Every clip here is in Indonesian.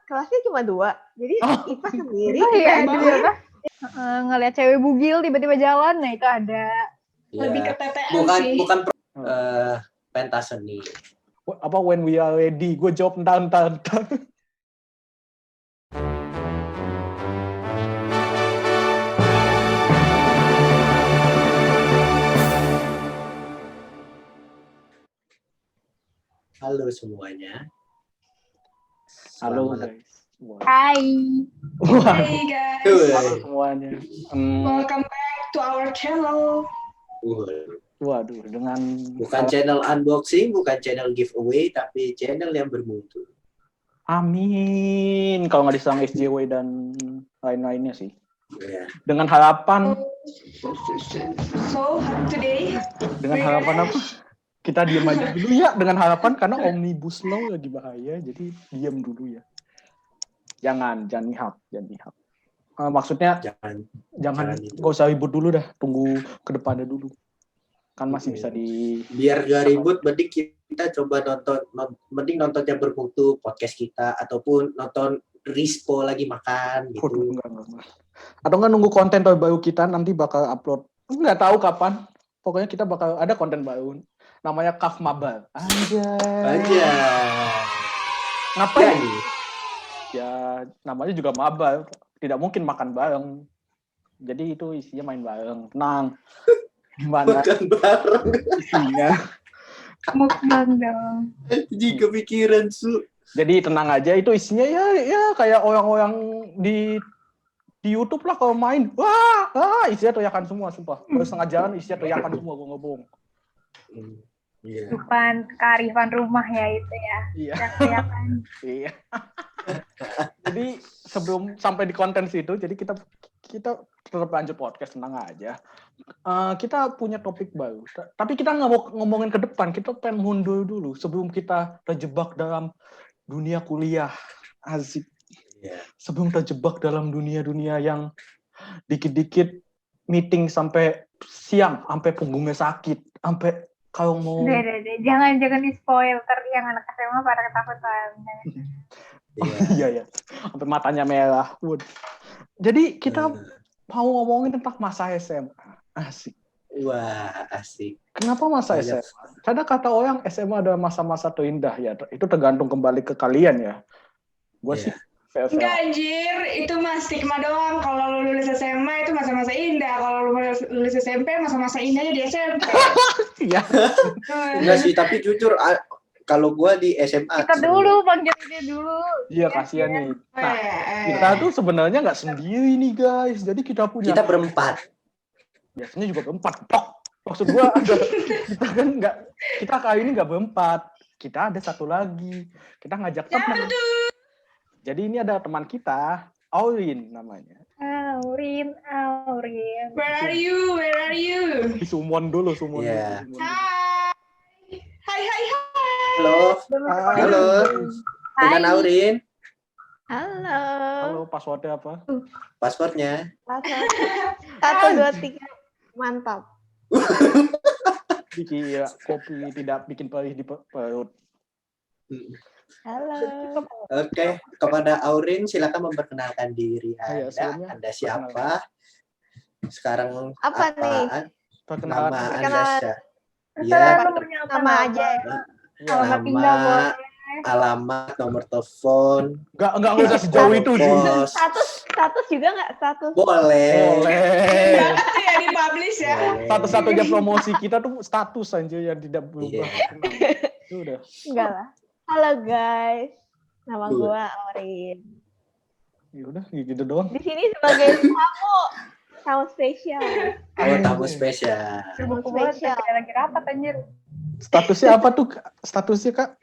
kelasnya cuma 2. Jadi IPA sendiri. Ngeliat cewek bugil tiba-tiba jalan, nah itu ada. Lebih ke TTM sih. Bukan pentas seni. Apa when we are ready? Gue jawab entar. Halo semuanya. Halo guys. Hai. Hai guys. Halo semuanya. Welcome back to our channel. Waduh, dengan bukan channel unboxing, bukan channel giveaway, tapi channel yang bermutu. Amin. Kalau nggak diserang SJW dan lain-lainnya sih. Yeah. Dengan harapan. So today. Dengan harapan apa? Kita diam aja dulu ya. Dengan harapan karena omnibus law lagi bahaya, jadi diam dulu ya. Jangan mihak. Maksudnya jangan nggak usah ribut dulu dah. Tunggu ke depannya dulu. Kan masih bisa biar gak ribut, mending kita coba nontonnya bermutu podcast kita ataupun nonton Rispo lagi makan gitu. Enggak. Atau nggak nunggu konten terbaru kita nanti bakal upload. Nggak tahu kapan. Pokoknya kita bakal ada konten baru. Namanya Kaf Mabar. Aja. Ngapain? Ya namanya juga mabar. Tidak mungkin makan bareng. Jadi itu isinya main bareng. Tenang. Gimana? Makan bareng. Isinya. Mukbang dong. Jika pikiran Su. Jadi tenang aja. Itu isinya ya kayak orang-orang di YouTube lah kalau main. Wah, isinya teriakan semua, sumpah. Baru setengah jalan isinya teriakan semua, gue nggak bohong. Bukan kearifan rumah ya itu ya. Iya. Iya. Jadi sebelum sampai di konten situ, jadi kita tetap lanjut podcast, tenang aja. Kita punya topik baru. Tapi kita nggak mau ngomongin ke depan, kita pengen mundur dulu sebelum kita terjebak dalam dunia kuliah. Asik. Sebelum terjebak dalam dunia yang dikit-dikit meeting sampai siang, sampai punggungnya sakit, sampai kalau mau jangan di spoil yang anak SMA pada ketakutan. Iya. Sampai matanya merah. Jadi kita mau ngomongin tentang masa SMA. Asik. Wah, asik. Kenapa masa SMA? Karena kata orang SMA adalah masa-masa terindah ya. Itu tergantung kembali ke kalian ya. Gue sih enggak anjir, itu mah stigma doang. Kalau lu lulus SMA itu masa-masa indah. Kalau lu lulus SMP, masa-masa indahnya di SMP. Iya. Enggak sih, tapi jujur kalau gua di SMA. Kita dulu, panggil dia dulu. Iya, kasihan nih. Nah, kita tuh sebenarnya nggak sendiri nih guys. Jadi kita punya. Kita berempat. Biasanya juga berempat. Maksud gua ada. Kita kan nggak. Kita kali ini nggak berempat. Kita ada satu lagi. Kita ngajak teman. Jadi ini ada teman kita, Aurin namanya. Aurin. Where are you? Sumon dulu. Yeah. Hai. Halo. Dengan Aurin. Halo. Passwordnya apa? Pasportnya. 1, 2, 3. Mantap. Dikira kopi tidak bikin perih di perut. Halo. Oke, kepada Aurin silakan memperkenalkan diri Anda. Anda siapa? Sekarang apa nih? Perkenalan. Nama Anda siapa? Nama aja. Nama, alamat, nomor telepon. Enggak usah sejauh itu sih. Status juga nggak? Status. Boleh. Ya di-publish ya. Satu-satunya promosi kita tuh status aja yang tidak berubah. Itu udah. Enggak lah. Halo guys, nama gue Aurin. Ya udah gitu doang. Di sini sebagai tamu spesial. Tamu spesial. Lagi rapat anjir. Statusnya apa tuh? Statusnya Kak?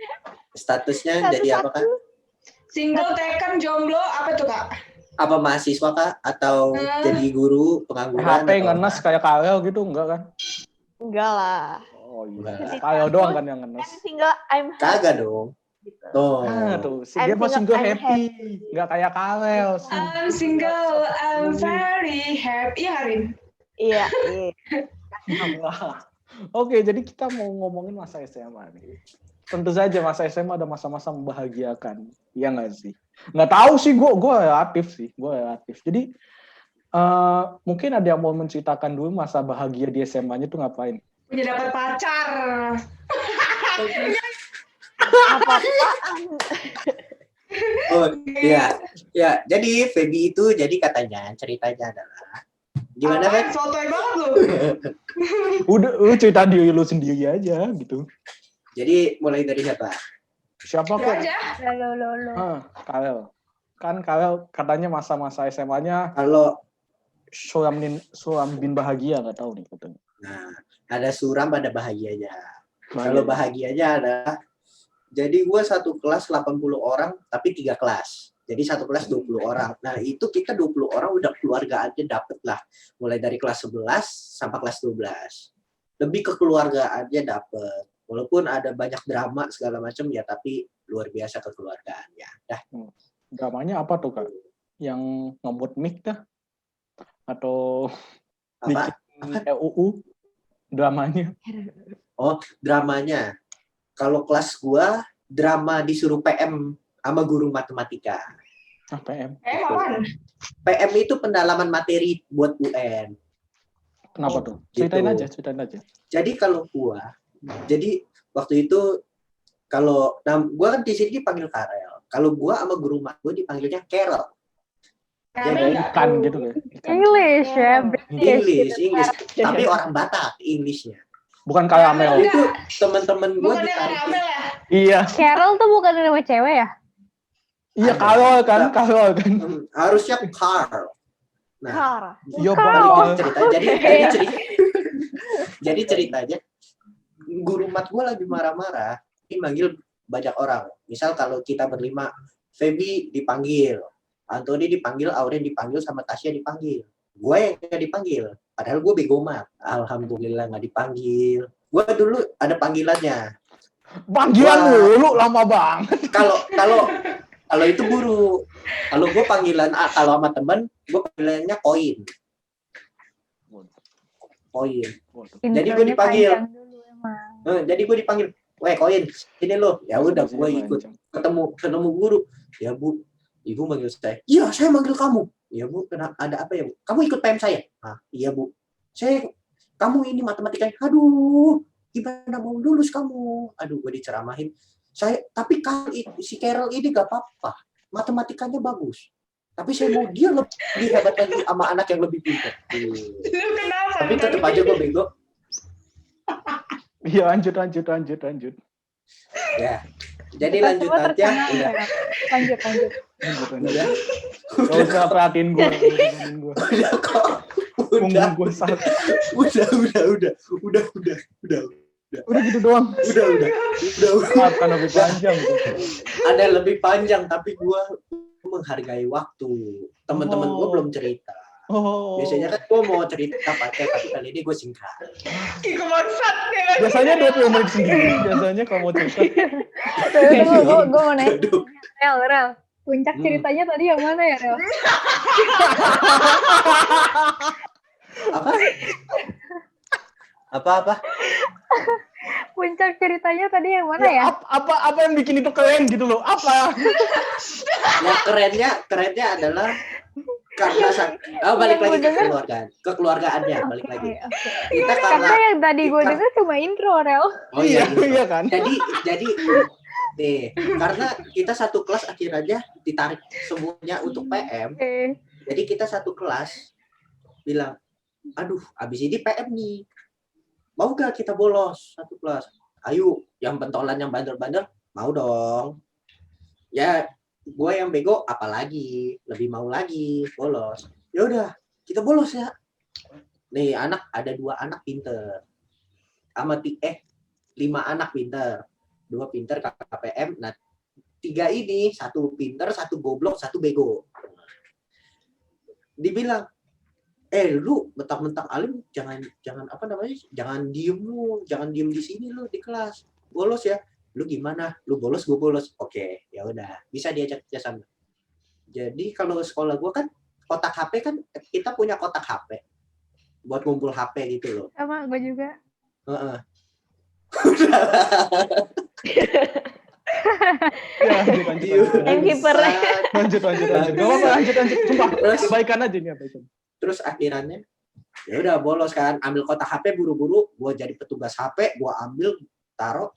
Statusnya jadi apa Kak? Single, taken, jomblo, apa tuh Kak? Apa mahasiswa Kak? Atau jadi guru, pengangguran? HP ngenes kayak Karel gitu, enggak kan? Enggak lah. Oh iya. Karel doang kan yang ngenes. Single, I'm happy. Kagak dong. Gitu. Tuh, dia mah single happy. Enggak kayak Karel sih. I'm single, I'm very happy. Iya Harin? Iya. Oke, jadi kita mau ngomongin masa SMA nih. Tentu saja masa SMA ada masa-masa membahagiakan. Iya nggak sih? Nggak tahu sih, gue aktif. Jadi mungkin ada yang mau menceritakan dulu masa bahagia di SMA-nya tuh ngapain? Punya dapat pacar. Apa-apaan? Oh iya, ya. Jadi Feby itu jadi katanya ceritanya adalah gimana kan? Sotoy banget lu. Udah, lu cerita diri lu sendiri aja gitu. Jadi mulai dari siapa? Siapa Lu kok? aja. Lo. Karel. Kan Karel katanya masa-masa SMA-nya Kalau suram bin bahagia, nggak tahu nih katanya. nah ada suram ada bahagianya. Kalau bahagianya adalah jadi gue satu kelas 80 orang tapi 3 kelas. Jadi satu kelas 20 orang. Nah, itu kita 20 orang udah keluargaannya dapet lah. Mulai dari kelas 11 sampai kelas 12. Lebih ke keluargaannya dapet. Walaupun ada banyak drama segala macam ya, tapi luar biasa kekeluargaannya. Dah. Dramanya apa tuh, Kak? Yang ngebut mic kah? Atau Apa? bikin RUU dramanya? Oh, dramanya. Kalau kelas gua drama disuruh PM sama guru matematika. PM. Apaan? PM itu pendalaman materi buat UN. Kenapa tuh? Ceritain aja. Jadi kalau gua, jadi waktu itu kalau gua kan di sini dipanggil Karel. Kalau gua sama guru mat gua dipanggilnya Carol. Kami Kayak ikan gitu kan. English ya, British. English. Tapi orang Batak Englishnya. Bukan karamel. Itu teman-teman gua Bukannya karamel ya? Iya. Carol tuh bukan nama cewek ya? Iya, Ada. Karel kan. Harusnya Carl. Nah, Kara. Iya, cerita jadi ceritanya guru mat gue lagi marah-marah, ini manggil banyak orang. Misal kalau kita berlima, Feby dipanggil, Anthony dipanggil, Auren dipanggil, sama Tasya dipanggil. Gue yang nggak dipanggil, padahal gue bego mat. Alhamdulillah nggak dipanggil. Gue dulu ada panggilannya. Panggilan dulu lama banget. Kalau itu guru, kalau gue panggilan kalau sama temen, gue panggilannya koin. Jadi gue dipanggil. Jadi gue dipanggil, weh koin, sini lo. Ya udah, gue ikut. Ketemu guru. Ya bu, ibu manggil saya. Iya, saya manggil kamu. Ya bu, ada apa ya bu? Kamu ikut PM saya? Ah, iya bu. Kamu ini matematikanya. Aduh, gimana mau lulus kamu? Aduh, gue diceramahin. Tapi si Carol ini gak apa-apa. Matematikanya bagus. Tapi saya mau dia lebih hebat lagi sama anak yang lebih pintar. Lu kenapa? Tapi tetap aja gue bego. Iya, lanjut. Ya. Jadi lanjut aja. Udah. Lanjut. Udah. Gak usah perhatiin gue. Udah kok. Udah Udah gitu doang. Udah. Makan lebih panjang. Ada lebih panjang, tapi gue menghargai waktu. Teman-teman gue belum cerita. Oh. Biasanya kan gue mau cerita pakai, tapi kali ini gue singkat. Ih, kebangsat ya. Biasanya 20 menit sendiri. Biasanya kalau mau cerita. Gue mau nanya. Aduh. Rel. Puncak ceritanya tadi yang mana ya, Rel? Apa? Puncak ceritanya tadi yang mana ya? Apa yang bikin itu keren gitu loh? Apa? Ya kerennya adalah karena balik lagi ke kekeluargaannya balik lagi. Kita Karena yang tadi gue denger cuma intro, Rel. Oh iya kan. Jadi karena kita satu kelas akhirnya ditarik semuanya untuk PM. Jadi kita satu kelas bilang, aduh, abis ini PM nih. Mau gak kita bolos satu kelas? Ayo, yang pentolan, yang bandel-bandel, mau dong. Ya, gue yang bego, apalagi lebih mau lagi bolos. Ya udah, kita bolos ya. Nih ada 2 anak pinter, sama 5 anak pinter, 2 pinter KPM. Nah 3 ini, 1 pinter, 1 goblok, 1 bego. Dibilang, lu mentang-mentang alim jangan apa namanya, jangan diem di sini lu di kelas, bolos ya. Lu gimana? Lu bolos, gue bolos. Oke, ya udah, bisa diajak kerjasama. Jadi kalau sekolah gue kan kotak HP kan, kita punya kotak HP buat ngumpul HP gitu loh. Sama gue juga. Ya, lanjut. Timekeeper. Lanjut. Gak apa-apa, lanjut. Sumpah, abaikan aja nih, abaikan. Terus akhirannya, ya udah bolos kan, ambil kotak HP buru-buru, gua jadi petugas HP, gua ambil, taruh.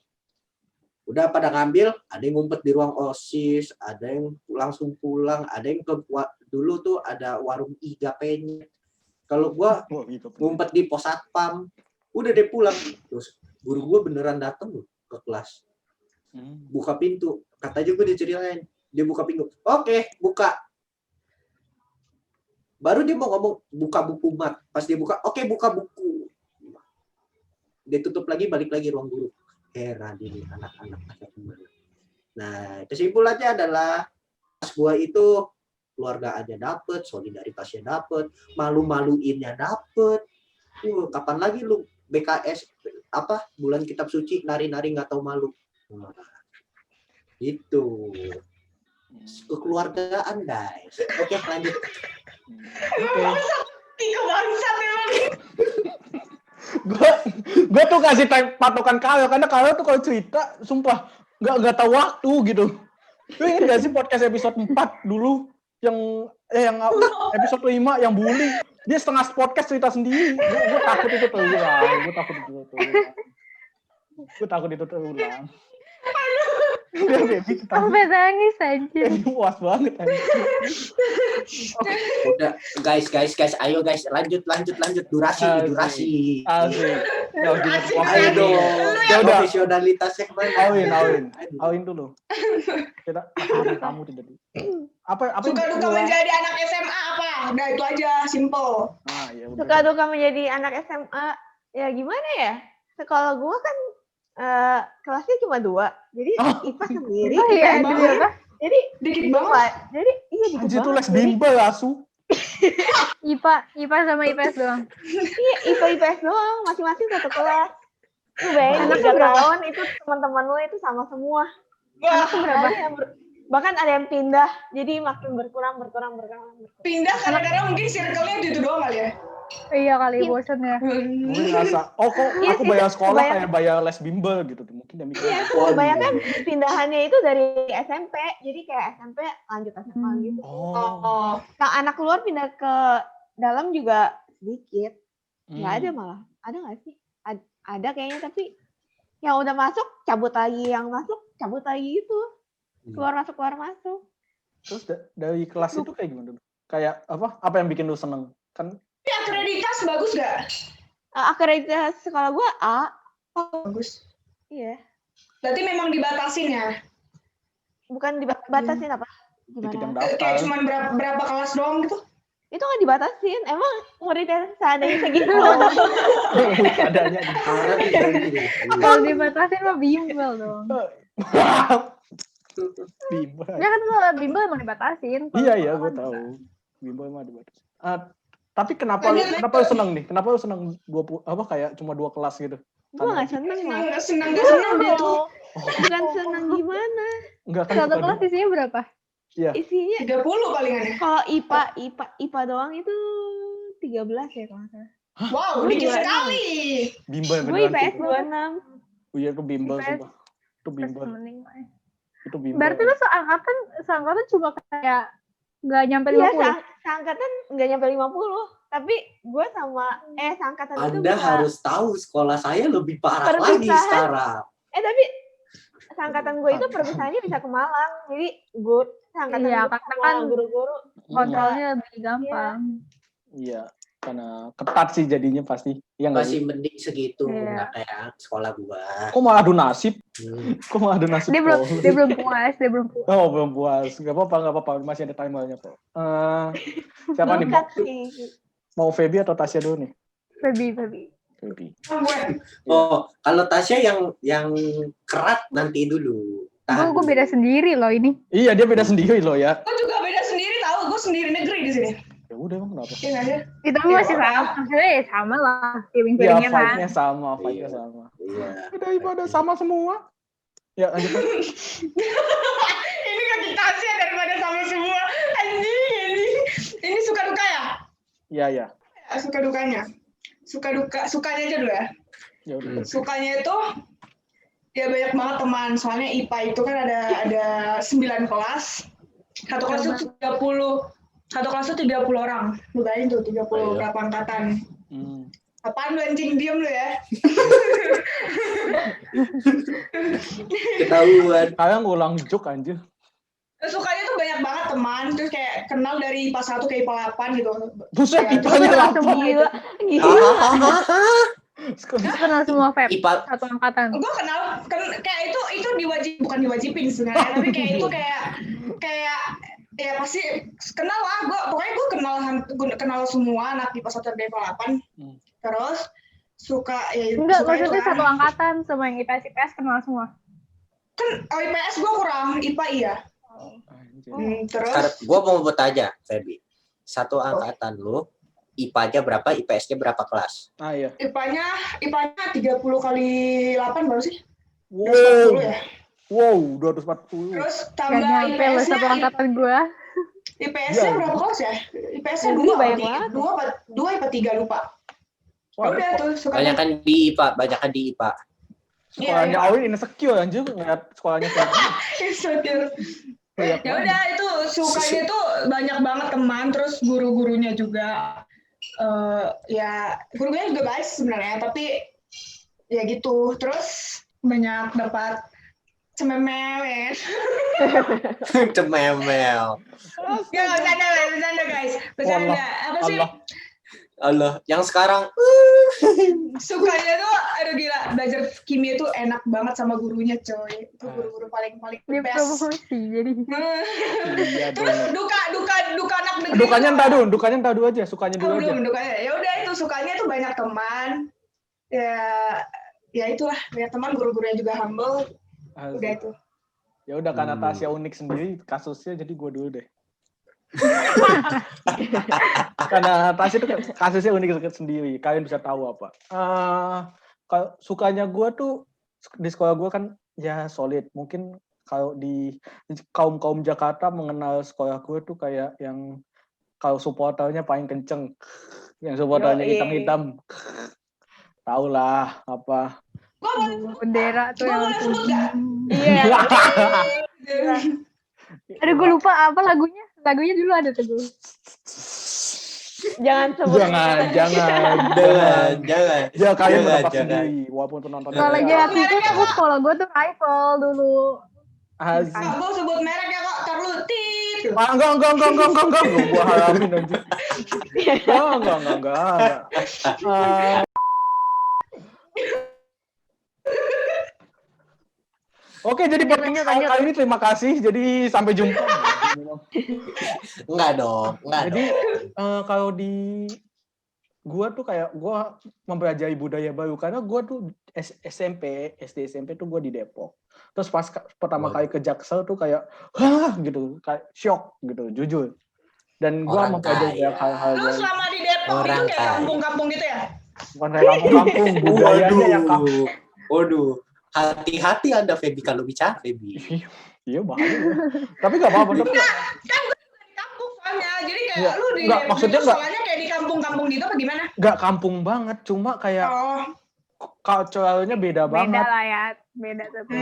Udah pada ngambil, ada yang ngumpet di ruang OSIS, ada yang langsung pulang, ada yang dulu tuh ada warung IGP-nya. Kalau gua ngumpet di pos satpam, udah deh pulang. Terus guru gua beneran dateng loh ke kelas. Buka pintu, katanya gue diceritain, dia buka pintu. Oke, buka. Baru dia mau ngomong buka buku mat. Pas dia buka, oke buka buku. Dia tutup lagi, balik lagi ruang guru. Heran ini anak-anak. Nah, kesimpulannya adalah pas gua itu keluarga aja dapet, solidaritasnya dapet, malu-maluinnya dapet. Kapan lagi lu BKS bulan kitab suci nari-nari nggak tahu malu. Nah, itu kekeluargaan guys. Oke, lanjut. Tiga bangsat emang. Gue tuh kasih patokan Kyle karena Kyle tuh kalau cerita sumpah nggak tahu waktu gitu. Lu ingat gak sih podcast episode 4 dulu yang episode 5 yang bully, dia setengah podcast cerita sendiri. Gue takut itu terulang. Sampai nangis aja. Puas banget anjir. Udah guys, ayo guys, lanjut durasi. Asik. Ayo dong. Ya udah. Profesionalitasnya kemana? Awin dulu. Kita kamu tidak. Apa Suka duka menjadi anak SMA apa? Udah itu aja, simple. Nah, ya udah. Suka duka menjadi anak SMA, ya gimana ya? Sekolah gua kan kelasnya cuma 2, jadi IPA sendiri. Oh iya, jadi Dikit banget. Jadi iya dikit Anjir tuh banget. les bimbel asu. IPA sama IPS doang. Iya, IPA IPS doang, masing-masing satu kelas. Lu bayangin Anaknya 3 berapa? tahun itu teman-teman lu itu sama semua. Wah, Bahkan ada yang pindah, jadi makin berkurang. pindah kadang-kadang mungkin circle-nya itu doang kali ya. Iya kali bosan ya. Mungkin ngerasa, kok Iya aku sih, bayar sekolah kebayang. kayak bayar les bimbel gitu. Mungkin dia mikir. Iya, kebanyakan pindahannya itu dari SMP, jadi kayak SMP lanjut SMA gitu. Oh. Yang anak luar pindah ke dalam juga sedikit. Nggak ada malah. Ada nggak sih? Ada kayaknya, tapi yang udah masuk cabut lagi, yang masuk cabut lagi itu. Keluar masuk. Terus dari kelas itu kayak gimana? Kayak apa yang bikin lu seneng? Kan Akreditasi bagus gak? Akreditasi sekolah gua A. Bagus. Iya. Berarti memang dibatasin ya? Bukan dibatasin apa? dikit yang Gimana? daftar. Kayak cuma berapa kelas doang gitu? Itu nggak dibatasin. Emang muridnya seadanya segitu. Adanya. Kalau dibatasin mah bimbel dong. Bimbel. Ya kan kalau bimbel emang dibatasin. Iya, gue tahu. Bimbel mah dibatasi. Tapi kenapa lu seneng nih? Kenapa lu seneng 20 kayak cuma 2 kelas gitu? Gua nggak seneng lah. Senang dia tuh. Bukan seneng gimana? Enggak kan? Satu kelas isinya berapa? Iya. Isinya 30 palingannya. kalau IPA doang itu 13 ya kalau nggak salah. Wow, Gue dikit juga sekali. Bimbel Gue beneran. IPS tuh. 26. Iya, itu bimbel IPS. sumpah. Itu bimbel. Mending, Pak. Itu bimbel. Berarti lu seangkatan cuma kayak nggak nyampe Iya, 50. seangkatan nggak nyampe 50. Tapi gue sama seangkatan itu Anda bisa harus tahu sekolah saya lebih parah lagi Perpisahan. sekarang. tapi seangkatan gue itu perpisahannya bisa ke Malang. Jadi gue seangkatan Iya, gue karena sama kan guru-guru. Kontrolnya lebih gampang. Iya, karena ketat sih jadinya pasti. Iya nggak sih? Masih mending segitu, Iya. nggak kayak sekolah gua. Kok malah adu nasib? Hmm. Kok malah adu nasib? Dia belum puas. Oh, belum puas. Gak apa-apa. Masih ada timernya kok. Siapa nih? Dekat sih. Mau Feby atau Tasya dulu nih? Feby. Feby. Oh, kalau Tasya yang kerat nanti dulu. Gue beda sendiri loh ini. Iya, dia beda sendiri loh ya. Gue juga beda sendiri tahu. Gue sendiri negeri di sini. Ya udah emang kenapa? Iya nggak sih? Itu masih sama. Maksudnya ya sama lah. Ya, Feeling-feelingnya kan. fight-nya sama. Iya. Udah ibadah sama semua. Ya, lanjut. Ini kekitasi daripada sama semua. Anjing. Ini suka duka ya? Iya. Suka dukanya. Sukanya aja dulu ya. Ya udah. Sukanya itu Ya banyak banget teman. Soalnya IPA itu kan ada 9 kelas. Satu kelas itu 30 orang. Lu bayangin tuh 30 Ayo. berapa angkatan. Apaan lu anjing, diem lu ya. Ketahuan. Kalian ngulang joke anjir. Sukanya tuh banyak banget teman. Terus kayak kenal dari IPA 1 ke IPA 8 gitu. Buset, Ya, IPA-nya terus lapar. Gila, gila. Hahaha. Kenal semua Feb, IPA. satu angkatan. Gue kenal kayak itu bukan diwajibin sebenarnya, tapi kayak itu kayak ya pasti kenal lah. Gue kenal semua anak IPA 1 dan IPA 8. Terus suka ya Enggak, suka maksudnya itu satu kan. angkatan sama yang IPS kenal semua. Kan IPS gue kurang, IPA iya. Anjir. Terus Sekarang gue mau bertanya, Febi. Satu angkatan lu, IPA-nya berapa, IPS-nya berapa kelas? Ah iya. IPA-nya 30 kali 8 baru sih? Wow. 240 ya. Wow, 240. Terus Gak tambah nyampe loh IPS-nya satu angkatan gue. IPS-nya Ya. berapa kelas ya? IPS-nya Ini 2 banyak banget. 2 IPA 3 lupa. Wah, Udah tuh suka Banyakan di IPA. sekolahnya Iya. Awin insecure anjir ngeliat sekolahnya kayak gitu. insecure. Banyak Ya banget. udah itu sukanya tuh banyak banget teman, terus guru-gurunya juga ya gurunya juga baik sebenarnya, tapi ya gitu. Terus banyak dapat cememel. Cememel. Ya bercanda guys. Bercanda. Apa sih? Allah, yang sekarang Sukanya tuh aduh gila, belajar kimia tuh enak banget sama gurunya coy. Itu guru-guru paling Dia best. promosi jadi. Iya Terus dong. duka anak negeri. Dukanya tuh entar apa? dulu, dukanya entar dulu aja, sukanya dulu aja. Belum dukanya. Ya udah itu sukanya tuh banyak teman. Ya itulah, banyak teman, guru-gurunya juga humble. Udah itu. Ya udah karena Tasya unik sendiri kasusnya, jadi gue dulu deh. Karena Tasya itu kasusnya unik sendiri, kalian bisa tahu apa. Kalau sukanya gue tuh di sekolah gue kan ya solid. Mungkin kalau di kaum Jakarta mengenal sekolah gue tuh kayak yang kalau supporternya paling kenceng, yang supporternya Yoi. hitam-hitam. Tahu lah apa. Bendera tuh yang Boleh sebut nggak? Iya. Aduh, gue lupa apa lagunya. Lagunya dulu ada tuh gue. Jangan sebut. Jangan. Ya kalian menebak sendiri, walaupun penonton. Kalau lagi itu tuh sekolah gue tuh rival dulu. Asik. Aku sebut merek ya kok, ntar lu tit. Enggak. Gua halamin aja. Enggak. Oke, jadi podcastnya kali ini terima kasih. Jadi sampai jumpa. enggak dong. Jadi kalau di gua tuh kayak gua mempelajari budaya baru karena gua tuh SD SMP tuh gua di Depok. Terus pas pertama kali ke Jaksel tuh kayak gitu, kayak shock gitu, jujur. Dan gua mempelajari hal-hal Lu selama di Depok itu kayak kampung-kampung gitu ya? bukan kayak kampung-kampung, budayanya yang kampung. Waduh. Hati-hati Anda, Febi, kalau bicara, Febi. Iya, bahaya. Tapi nggak apa-apa. Kan gue di kampung soalnya, jadi kayak Ya, lu di enggak, maksudnya enggak. soalnya kayak di kampung-kampung gitu apa gimana? Nggak kampung banget, cuma kayak culture-nya beda Beda banget. lah ya. Beda tapi.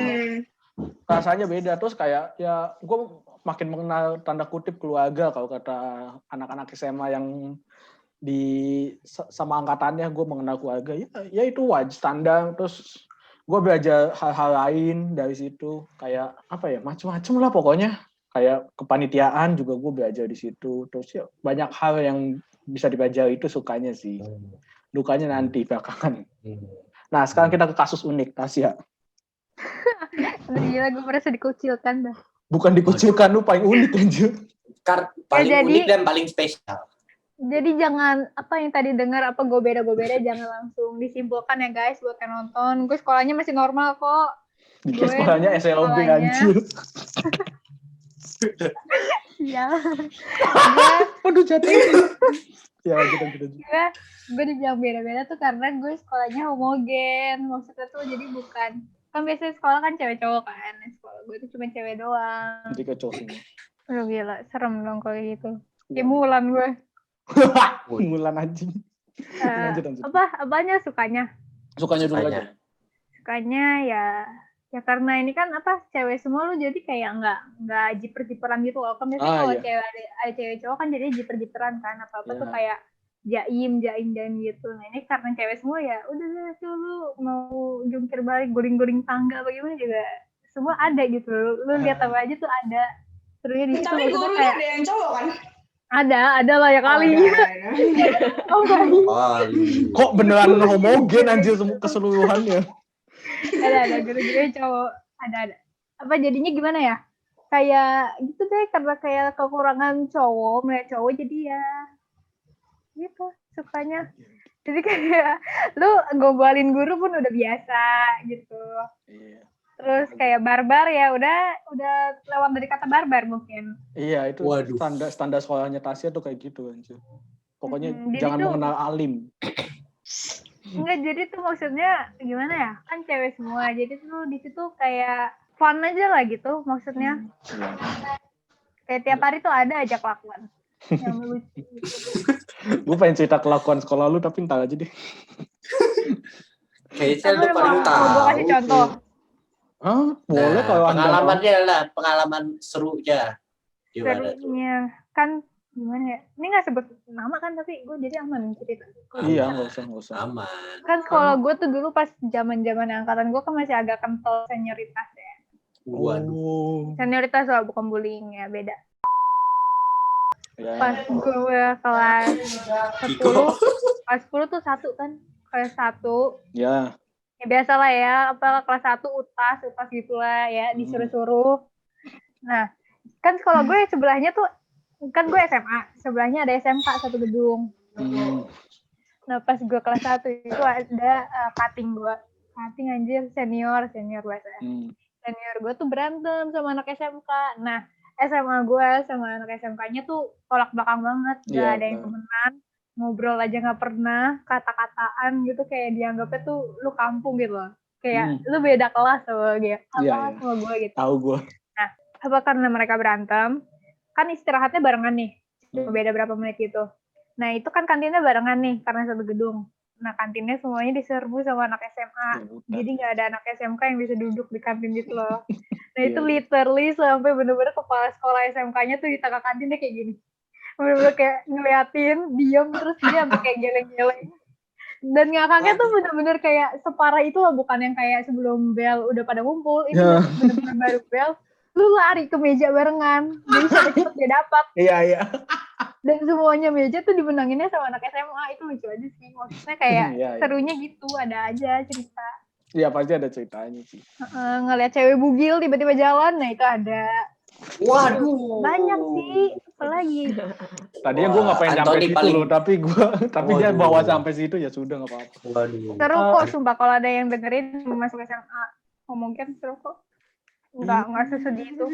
Rasanya beda. Terus kayak ya gue makin mengenal tanda kutip keluarga kalau kata anak-anak SMA yang sama angkatannya gue mengenal keluarga. Ya itu wajib standar. Terus gue belajar hal-hal lain dari situ, kayak apa ya, macam-macam lah pokoknya. Kayak kepanitiaan juga gue belajar di situ. Terus ya banyak hal yang bisa dipelajari, itu sukanya sih. Dukanya nanti belakangan. Nah sekarang kita ke kasus unik, Tasya. Gila, gue merasa dikucilkan dah. Bukan dikucilkan, lu paling unik anjir. Paling jadi- unik dan paling spesial. Jadi jangan apa yang tadi dengar apa gue beda jangan langsung disimpulkan ya guys buat yang nonton. Gue sekolahnya masih normal kok. Dikira Gue sekolahnya SLB sekolahnya- anjir. Iya. Waduh jatuh. Ya gitu. Gue dibilang beda-beda tuh karena gue sekolahnya homogen. Maksudnya tuh jadi bukan, kan biasanya sekolah kan cewek cowok kan. Sekolah gue tuh cuma cewek doang. Jadi kacau semua. Aduh gila, serem dong kalau gitu. Kayak Mulan gue. Mulan anjing. Lanjut. Apanya sukanya? Sukanya dulu Sukanya. aja. Sukanya ya Ya karena ini kan cewek semua lu jadi kayak nggak jiper-jiperan gitu loh. Kan biasanya kalau cewek ada cewek cowok kan jadi jiper-jiperan kan apa-apa tuh kayak jaim gitu. Nah ini karena cewek semua ya udah tuh lu mau jungkir balik guling-guling tangga bagaimana juga semua ada gitu. Lu lihat apa aja tuh ada. Serunya di situ. Tapi guru kayak ada yang cowok kan? ada lah ya kali. Kok beneran homogen anjir keseluruhannya? Ada guru-guru cowok. Ada. Apa jadinya gimana ya? Kayak gitu deh karena kayak kekurangan cowok, melihat cowok jadi ya gitu sukanya. Jadi kayak lu gombalin guru pun udah biasa gitu. Iya. Terus kayak barbar ya udah lewat dari kata barbar mungkin. Iya itu standar sekolahnya Tasya tuh kayak gitu anjir. Pokoknya jangan mengenal alim. Enggak, jadi tuh maksudnya gimana ya? Kan cewek semua. Jadi tuh di situ kayak fun aja lah gitu maksudnya. Kayak tiap hari tuh ada aja kelakuan yang lucu. Gue pengen cerita kelakuan sekolah lu tapi entar aja deh. Kayaknya lu paling tahu. Gue kasih contoh. Boleh kalau pengalamannya lah, pengalaman serunya. Gimana serunya tuh? Kan gimana ya? Ini nggak sebut nama kan tapi gue jadi aman cerita. Iya nggak usah. Aman. Kan sekolah gue tuh dulu pas zaman angkatan gue kan masih agak kental senioritas ya. Waduh. Senioritas lah bukan bullying ya beda. Ya. Pas gue kelas 10, kelas 10 tuh 1 kan, kelas 1. Ya. Ya biasa lah ya, kelas 1 utas gitulah ya, disuruh-suruh. Nah, kan sekolah gue sebelahnya tuh, kan gue SMA, sebelahnya ada SMK satu gedung. Nah, pas gue kelas 1 itu ada cutting gue. Cutting anjir, senior bahasa. Senior gue tuh berantem sama anak SMK. Nah, SMA gue sama anak SMK-nya tuh tolak belakang banget. Gak ada yang temenan. Ngobrol aja gak pernah. Kata-kataan gitu kayak dianggapnya tuh lu kampung gitu loh. Kayak lu beda kelas sama gue. Sama gue gitu. Tahu gue. Nah, apa karena mereka berantem, kan istirahatnya barengan nih. Beda berapa menit gitu. Nah, itu kan kantinnya barengan nih karena satu gedung. Nah, kantinnya semuanya diserbu sama anak SMA. Jadi nggak ada anak SMK yang bisa duduk di kantin gitu loh. Nah, itu literally sampai bener-bener kepala sekolah SMK-nya tuh di tengah kantinnya kayak gini. Bener-bener kayak ngeliatin, diem, terus dia sampai kayak geleng-geleng. Dan ngakaknya tuh bener-bener kayak separah itu loh, bukan yang kayak sebelum bel udah pada ngumpul. Ini bener-bener baru bel, lu lari ke meja barengan. Jadi cepet-cepet dia dapat. Iya. Dan semuanya meja tuh dimenanginnya sama anak SMA. Itu lucu aja sih. Maksudnya kayak serunya gitu. Ada aja cerita. Iya pasti ada ceritanya sih. Ngeliat cewek bugil tiba-tiba jalan. Nah itu ada. Waduh. Banyak sih. Apalagi. Tadinya gue gak pengen sampai situ loh. Tapi dia bawa sampai situ ya sudah gak apa-apa. Waduh. Seru kok sumpah. Kalau ada yang dengerin masuk SMA. Mungkin seru kok. Enggak sesedih itu.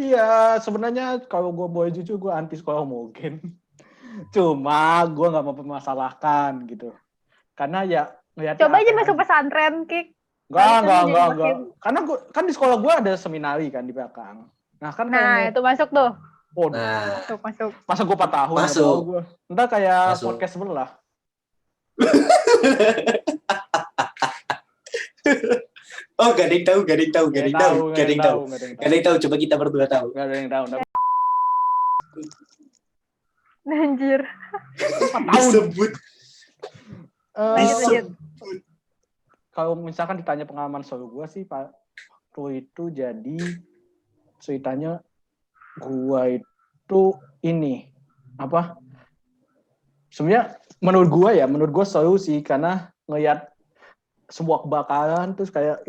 Iya, sebenarnya kalau gue boleh jujur gue anti sekolah homogen. Cuma gue nggak mau mempermasalahkan gitu. Karena ya coba aja masuk pesantren, Kik. Enggak. Karena kan di sekolah gue ada seminari kan di belakang. Nah, itu masuk tuh. Oh, masuk. Masa gue 4 tahun. Masuk. Entah kayak podcast sebelah. Oh, gak ada yang tahu. Coba kita berdua tahu. Gak ada yang tahu. Anjir. Disebut. Kalau misalkan ditanya pengalaman seru gue sih, Pak, itu jadi ceritanya gue itu ini apa? Sebenarnya menurut gue seru sih karena ngelihat sebuah kebakaran terus kayak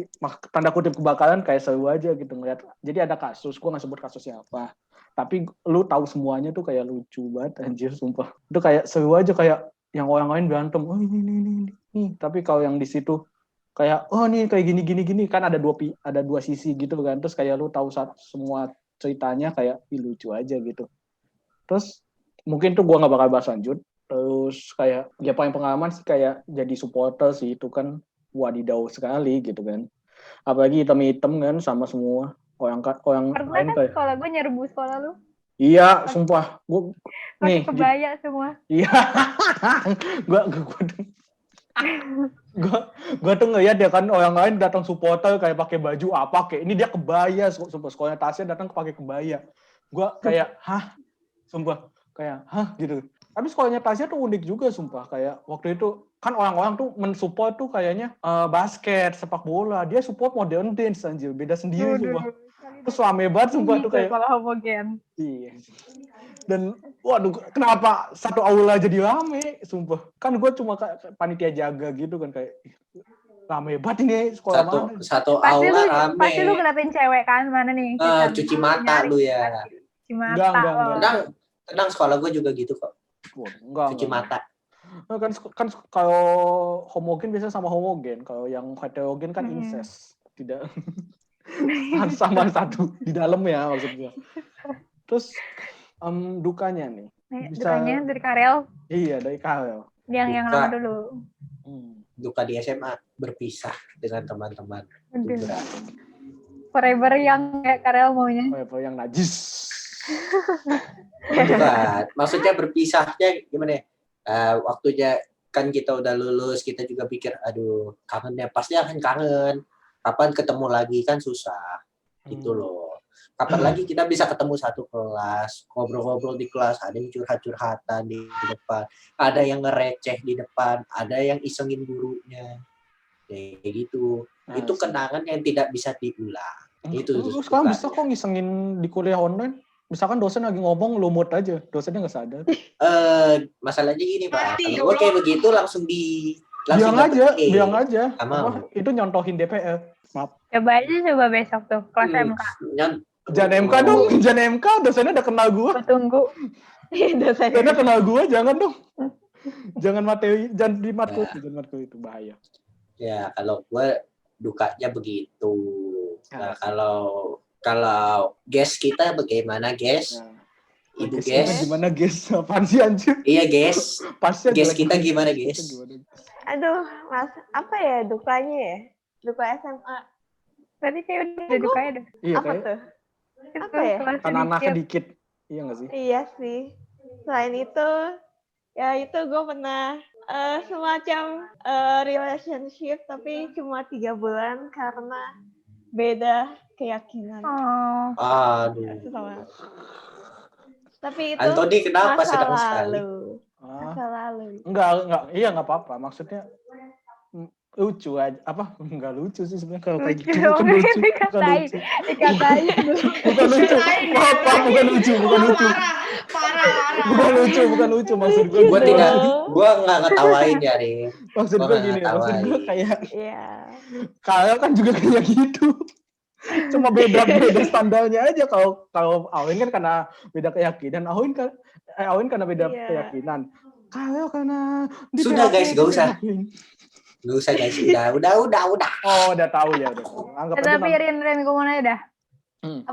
tanda kutip kebakaran kayak seru aja gitu ngeliat. Jadi ada kasus, gue nggak sebut kasusnya apa, tapi lu tahu semuanya tuh kayak lucu banget anjir sumpah. Itu kayak seru aja kayak yang orang lain berantem, oh ini. Tapi kalau yang di situ kayak oh nih kayak gini kan ada dua sisi gitu kan. Terus kayak lu tahu semua ceritanya kayak lucu aja gitu. Terus mungkin tuh gue nggak bakal bahas lanjut. Terus kayak ya paling pengalaman sih kayak jadi supporter sih itu kan wadidaw sekali gitu kan. Apalagi hitam-hitam kan sama semua orang lain kayak. Sekolah gue nyerbu sekolah lu. Iya, sumpah. Gue nih kebaya semua. Iya. Gue Gua tuh ngeliat ya kan orang lain datang supporter kayak pakai baju apa kayak ini dia kebaya, sumpah sekolahnya Tasya datang pakai kebaya. Gua kayak sumpah kayak gitu. Tapi sekolahnya Tasya tuh unik juga sumpah, kayak waktu itu kan orang-orang tuh mensupport tuh kayaknya basket, sepak bola, dia support modern dance anjir, beda sendiri sumpah. Terus rame banget sumpah tuh kayak kalau homogen. iya. Dan waduh, kenapa satu aula jadi rame, sumpah. Kan gue cuma panitia jaga gitu kan, kayak rame banget ini sekolah mana. Satu Pasti aula lu, rame. pasti lu ngeliatin cewek kan, mana nih? Cuci mata lu ya. Cuci mata. Tenang sekolah gue juga gitu kok. Enggak. Cuci mata. Nah, kan kalau homogen biasanya sama homogen, kalau yang heterogen kan incest. Tidak sama satu di dalam ya maksudnya. Terus dukanya nih. Dukanya dari Karel. Iya, dari Karel. Yang lama dulu. Duka di SMA berpisah dengan teman-teman. Forever yang kayak Karel maunya. Forever yang najis. Bukan. Maksudnya berpisahnya gimana ya? Waktunya kan kita udah lulus, kita juga pikir, aduh, kangen ya. Pasti akan kangen. Kapan ketemu lagi kan susah. Gitu loh. Kapan lagi kita bisa ketemu satu kelas, ngobrol-ngobrol di kelas, ada yang curhat-curhatan di depan, ada yang ngereceh di depan, ada yang isengin gurunya. Kayak gitu. Itu kenangan yang tidak bisa diulang. Itu sekarang bisa kok ngisengin di kuliah online. Misalkan dosen lagi ngomong, lu mute aja. Dosennya nggak sadar. Masalahnya gini, Pak. Kalau kayak begitu langsung bilang aja. Itu nyontohin DPR. Maaf. Coba besok tuh, kelas MK. Jangan MK dong, jangan MK. Dosennya udah kenal gue. Tunggu. Dosennya kenal gue, jangan dong. Jangan materi, jangan di matkul itu bahaya. Ya, kalau gue dukanya begitu. Nah, kalau guest kita bagaimana, guys? Ibu guys. Gimana guys? Apaan sih anjir? Iya, guys. Guys kita gimana, guys? Aduh, Mas, apa ya dukanya ya? Duka SMA. Tadi kayak udah dukanya deh. Iya, apa tuh? Apa ya? Karena anaknya dikit. Iya nggak sih? Iya sih. Selain itu, ya itu gue pernah semacam relationship tapi cuma 3 bulan karena beda keyakinan. Aduh. Tapi itu Antoni kenapa sedang sekali? Masa lalu. Enggak, iya nggak apa-apa. Maksudnya lucu aja. Apa? Enggak lucu sih sebenarnya kalau kayak gitu. Bukan lucu. Dikatain. Bukan lucu. Maaf, bukan lucu. Parah. Bukan lucu maksud gue. Gue nggak ngetawain ya, Rin. Maksud gue gini, maksud gue kayak Kalian kan juga kayak gitu. Cuma beda standarnya aja. Kalau Awin kan karena beda keyakinan, Awin karena beda keyakinan. Kalau karena sudah guys, gak usah guys, udah. Oh, udah tahu ya, udah. Anggap aja. Tapi Rin, gue mau nanya dah.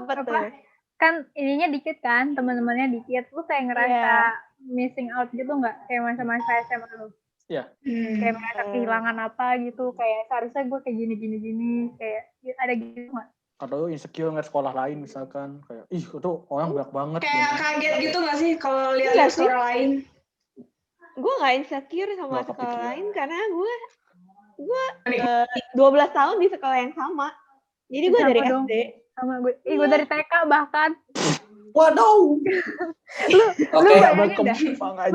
Apa tuh? Kan ininya dikit kan, teman-temannya dikit. Lu kayak ngerasa missing out gitu nggak? Kayak masa-masa SMA lu? Iya. Kayak merasa kehilangan apa gitu? Kayak seharusnya gue kayak gini. Kayak ada gitu nggak? Atau lu insecure ngeliat sekolah lain misalkan. Kayak, itu orang banyak banget. Kayak kaget gitu nggak sih kalau lihat sekolah lain? Gue nggak insecure sama sekolah lain karena gue 12 tahun di sekolah yang sama. Jadi gue dari SD. Sama gue. Gue dari TK bahkan. Waduh.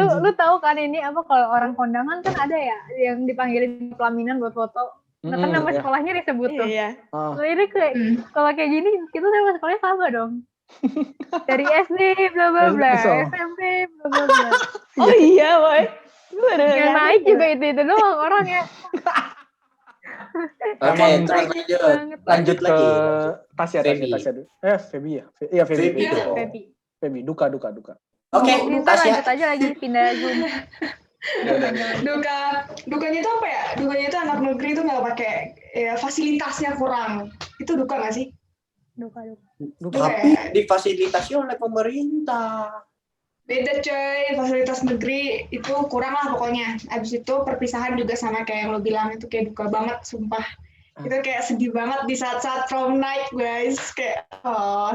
Lu tahu kan ini apa kalau orang kondangan kan ada ya yang dipanggilin pelaminan buat foto. Nah kan nama sekolahnya disebut tuh. Iya. Ini kayak kalau kayak gini kita sama sekolahnya sama dong. Dari SD bla bla bla, SMP bla bla bla. Oh iya, boy. Yang naik juga itu doang orangnya. Oke, lanjut lagi. Tasya dulu. Feby ya? Iya, Feby. Duka. Oke, Tasya. Lanjut aja lagi, pindah Zoom. Dukanya itu apa ya? Dukanya itu anak negeri itu nggak pakai fasilitasnya kurang. Itu duka nggak sih? Duka. Tapi difasilitasi oleh pemerintah. Beda coy, fasilitas negeri itu kurang lah pokoknya. Abis itu perpisahan juga sama kayak yang lo bilang, itu kayak duka banget, sumpah. Itu kayak sedih banget di saat-saat prom night, guys. Kayak,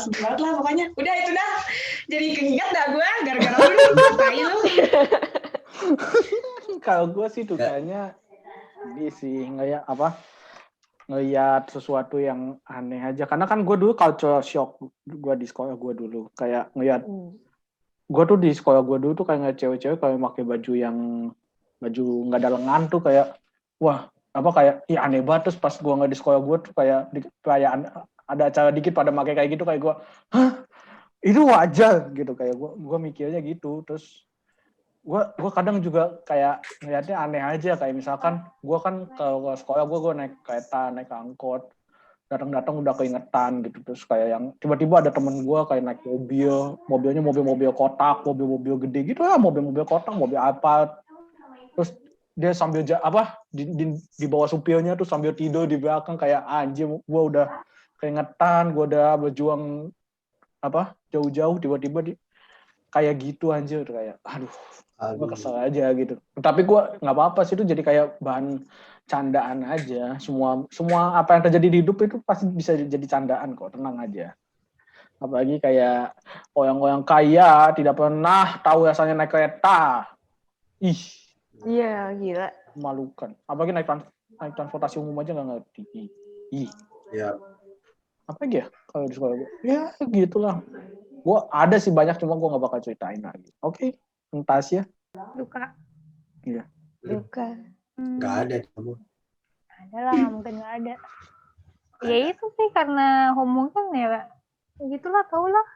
sedih banget lah pokoknya. Udah, itu dah. Jadi keinget dah gue, gara-gara lu, tai lu. Kalau gue sih dukanya, ini sih ngeliat sesuatu yang aneh aja. Karena kan gue dulu culture shock gue di sekolah gue dulu. Kayak ngeliat, gue tuh di sekolah gue dulu tuh kayak ngeliat cewek-cewek kayak pakai baju nggak ada lengan tuh kayak, wah kayak aneh banget. Terus pas gue nggak di sekolah gue tuh kayak di perayaan ada acara dikit pada pakai kayak gitu, kayak gue, hah itu wajar gitu, kayak gue mikirnya gitu. Terus gue kadang juga kayak ngeliatnya aneh aja, kayak misalkan gue kan kalau ke sekolah gue naik kereta, naik angkot, datang udah keingetan gitu. Terus kayak yang tiba-tiba ada temen gue kayak naik mobilnya mobil kotak, mobil gede gitu ya, mobil kotak, mobil Alphard. Terus dia sambil di bawah supirnya tuh sambil tidur di belakang, kayak anjir, gue udah keingetan, gue udah berjuang jauh-jauh, tiba-tiba kayak gitu anjir, kayak aduh, gue kesel aja gitu. Tapi gue nggak apa-apa sih, itu jadi kayak bahan candaan aja. Semua apa yang terjadi di hidup itu pasti bisa jadi candaan kok, tenang aja. Apalagi kayak orang-orang kaya tidak pernah tahu rasanya naik kereta. Ih, Iya, gila. memalukan. Apalagi naik transportasi umum aja nggak ngerti. Ih. Ya. Apa ya kalau di sekolah gue? Ya gitulah. Gue ada sih banyak, cuma gue nggak bakal ceritain lagi. Oke, Tasya. Duka. Iya. Duka. Nggak ada kamu. Ada lah, mungkin nggak ada. Ya itu sih karena homo kan ya, gitulah, tau lah.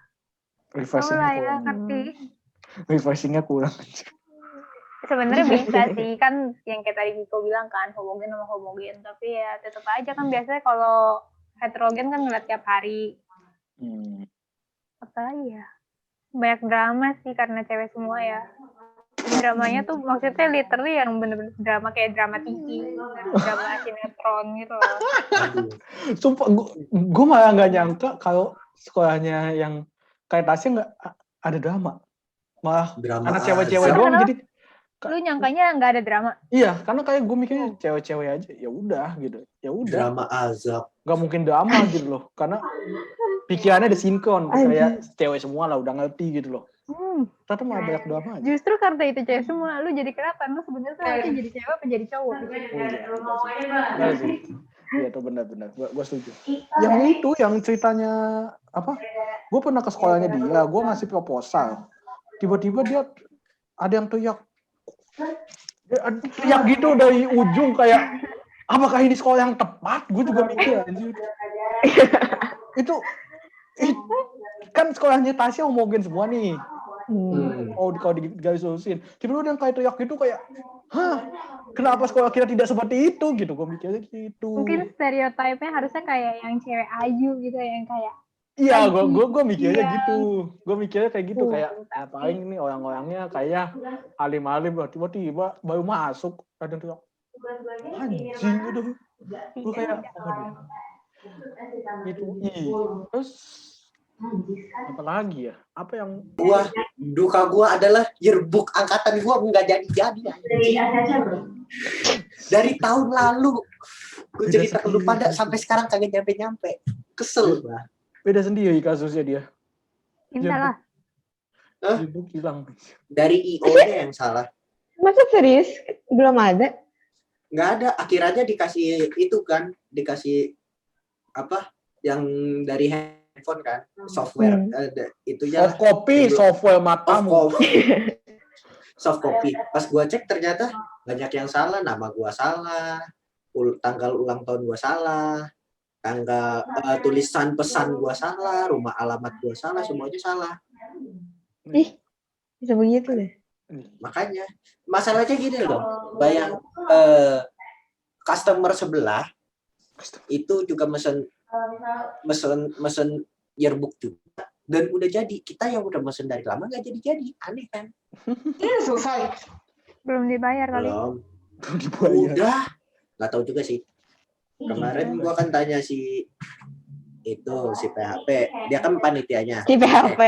Refreshingnya ya, kurang. ngerti. Refreshingnya kurang. Sebenarnya bisa sih, kan yang kayak tadi Kiko bilang kan, homogen sama homogen. Tapi ya tetap aja kan biasanya kalau heterogen kan ngeliat tiap hari. Apalagi ya, banyak drama sih karena cewek semua ya. Dramanya tuh maksudnya literally yang bener-bener drama kayak drama TV, drama sinetron gitu loh. Sumpah, gue malah nggak nyangka kalau sekolahnya yang kayak Tasya nggak ada drama. Malah drama karena cewek-cewek doang, jadi lu nyangkanya nggak ada drama? Iya, karena kayak gue mikirnya cewek-cewek aja, ya udah gitu, ya udah. Drama azab. Nggak mungkin drama gitu loh, karena pikirannya ada sinkron, kayak cewek semua lah udah ngerti gitu loh. Ternyata malah banyak drama aja. Justru karena itu cewek semua, lu jadi kelihatan lu sebenarnya harusnya jadi cewek apa jadi cowok? Iya sih. Iya tuh benar-benar, gue setuju. Yang itu, yang ceritanya gue pernah ke sekolahnya dia, gue ngasih proposal, tiba-tiba dia ada yang teriak gitu dari ujung, kayak apakah ini sekolah yang tepat? Gue juga mikir anjir. itu kan sekolahnya Tasya homogen semua nih. Kalau digaris lurusin, tiba-tiba yang kayak teriak gitu, kayak kenapa sekolah kita tidak seperti itu gitu, gue mikirnya gitu. Mungkin stereotipnya harusnya kayak yang cewek ayu gitu, yang kayak iya, gue mikirnya gitu. Gue mikirnya kayak gitu, kayak ngapain nih orang-orangnya kayak alim-alim, tiba-tiba baru masuk ada tuh anjing gitu. Gue kayak itu. Terus apa lagi ya? Apa yang duka gua adalah yearbook angkatan gua nggak jadi. Dari tahun lalu gue cerita ke lu pada sampai sekarang kagak nyampe. Kesel gua. Beda sendiri kasusnya dia. Intalah. Yearbook hilang. Dari IO-nya yang salah. Masa serius? Belum ada? Nggak ada. Akhirnya dikasih itu kan, dikasih yang dari handphone kan, software itunya. Soft copy, software matamu. Soft copy. Pas gua cek ternyata banyak yang salah, nama gua salah, tanggal ulang tahun gua salah, tanggal tulisan pesan gua salah, rumah alamat gua salah, semuanya salah. Ih, bisa begitu deh. Makanya masalahnya gini loh, customer sebelah itu juga mesen yearbook juga dan udah jadi. Kita yang udah mesen dari lama nggak jadi, aneh kan? Ini selesai. Belum dibayar kali. Belum dibayar. Udah, nggak tahu juga sih. Kemarin gua kan tanya si PHP, dia kan panitianya. Si PHP.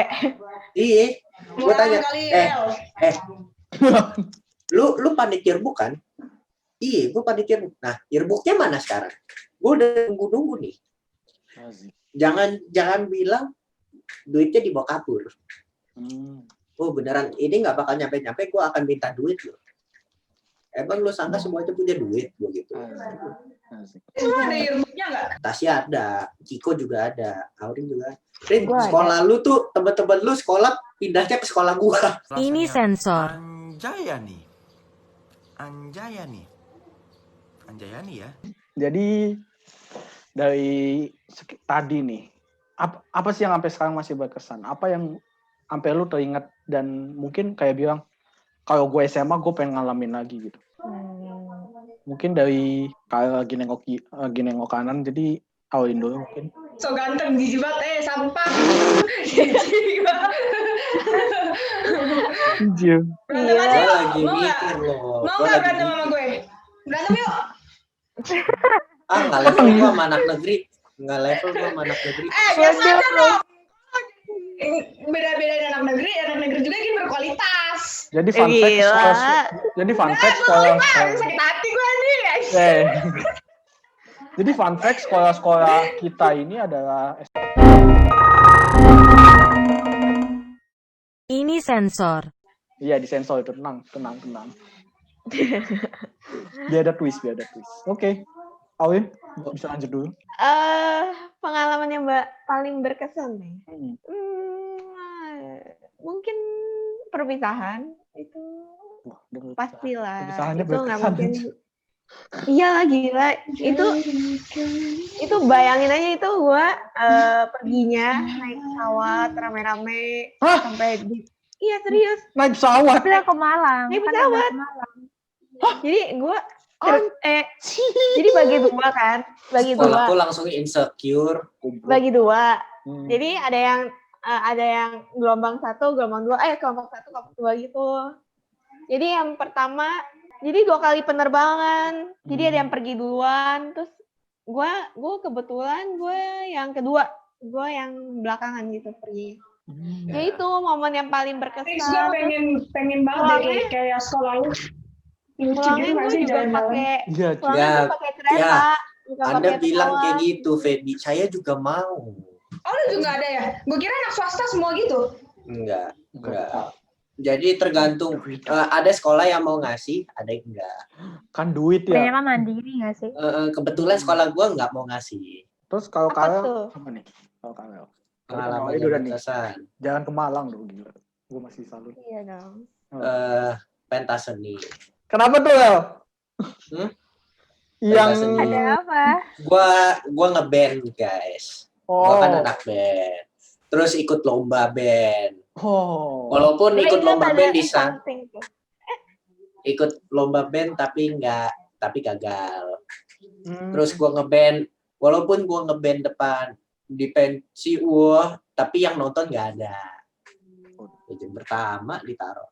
Iya, gua tanya, lu panitia yearbook kan? Iya, gua panitia yearbook. Nah, yearbooknya mana sekarang? Gua udah nunggu nih. Jangan bilang duitnya dibawa kabur. Oh beneran, ini nggak bakal nyampe-nyampe, gue akan minta duit loh. Emang lu sangka semuanya punya duit begitu? Asik. Lu ada yearbooknya nggak? Tasya ada, Ciko juga ada, Aurin juga. Rin, Gua sekolah lu tuh teman-teman lu sekolah pindahnya ke sekolah gua. Ini sensor. Anjayani ya. Jadi dari tadi nih, apa sih yang sampai sekarang masih berkesan? Apa yang sampai lu teringat dan mungkin kayak bilang, kalau gue SMA gue pengen ngalamin lagi gitu. Mungkin dari kalau lagi nengok kanan, jadi Aurin dulu mungkin. So ganteng, jijik banget, sampah. Jijik banget. Iya. Berantem aja Gua yuk, lagi mau nggak? mikir loh. Mau Gua nggak lagi berantem mikir. sama gue? Berantem yuk. Nggak level gua sama anak negeri. Nggak level gua sama anak negeri. Biasa aja dong. Beda-bedain anak negeri juga kan berkualitas. Jadi fun fact sekolah Sakit hati gue nih. Jadi fun fact sekolah kita ini adalah Ini sensor. iya disensor itu, tenang. Biar ada twist. Oke. Aurin, bisa lanjut dulu. Pengalaman yang paling berkesan nih. Mungkin perpisahan itu Wah, pastilah. perpisahannya Itu nggak berkesan. mungkin. Iyalah gila. Itu bayangin aja itu gua perginya naik pesawat rame-rame Hah? sampai iya serius. Naik pesawat. Pindah ke Malang. Naik Kan pesawat. ada ke Malang. Jadi gua jadi bagi dua kan, Sekolahku langsung insecure. bagi dua. Hmm. Jadi ada yang gelombang 1, gelombang 2, kelompok 1, kelompok 2 gitu. Jadi yang pertama, jadi 2 kali penerbangan. Jadi ada yang pergi duluan, terus gue kebetulan gue yang kedua, gue yang belakangan gitu pergi. Ya itu momen yang paling berkesan. Gue pengen banget deh kayak sekolah lu. Pulangnya gue juga pakai kereta. bukan Anda pakai bilang pesawat. kayak gitu, Feby. Saya juga mau. Oh, lu juga ada ya? Gue kira anak swasta semua gitu. Enggak. Jadi tergantung. Ada sekolah yang mau ngasih, ada yang enggak. Kan duit Banyak ya. kan mandiri nggak sih? Kebetulan sekolah gua nggak mau ngasih. Terus kalau Apa kalian tuh? apa nih? Kalau kalian Pengalaman itu udah nih. berkesan. Jangan ke Malang dong, gila. Gue masih salut. Iya dong. Pentas seni. Kenapa tuh, Lel? Yang Pentas seni. Ada apa? Gua ngeband, guys. Gua kan anak band. Terus ikut lomba band. Walaupun ikut lomba band di sana. Ikut lomba band tapi gagal. Terus gua ngeband, walaupun gua ngeband depan di pensi, tapi yang nonton nggak ada. Jam pertama ditaruh.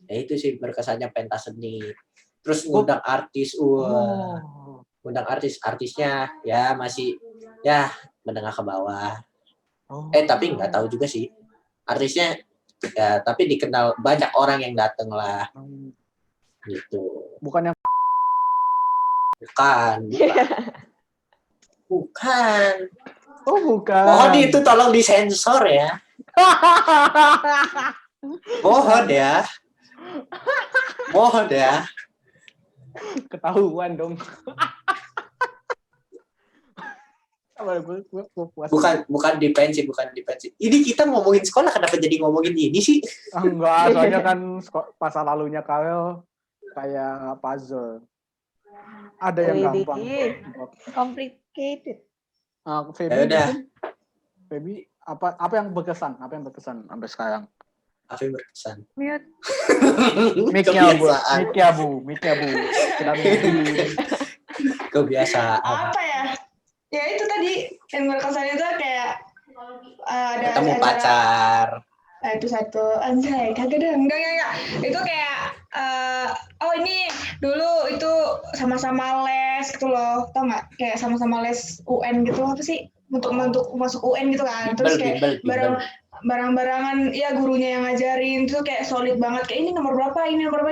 Ya itu sih berkesannya pentas seni. Terus ngundang artis, ngundang artisnya ya masih ya menengah ke bawah. Tapi nggak tahu juga sih artisnya ya, tapi dikenal banyak orang yang dateng lah gitu. Bukan yang Bukan. Oh, bukan. Mohon itu tolong disensor ya. Mohon ya. Ketahuan dong. Bukan di pensi. Ini kita ngomongin sekolah, kenapa jadi ngomongin ini sih? Enggak, soalnya kan masa lalunya Karel kayak puzzle. Ada yang gampang. Complicated. Feby, apa yang berkesan? Sampai sekarang? Apa yang berkesan? Mute. Mic-nya, Bu. Kebiasaan. Kebiasaan. Apa ya? Ya itu tadi yang berkesan itu kayak ada Ketemu pacar. Itu satu, anjay, kagak deh, enggak. Itu kayak, ini dulu itu sama-sama les gitu loh, tau nggak? Kayak sama-sama les UN gitu, apa sih? Untuk masuk UN gitu kan. Terus kayak barang-barangan, ya gurunya yang ngajarin, itu kayak solid banget. Kayak ini nomor berapa,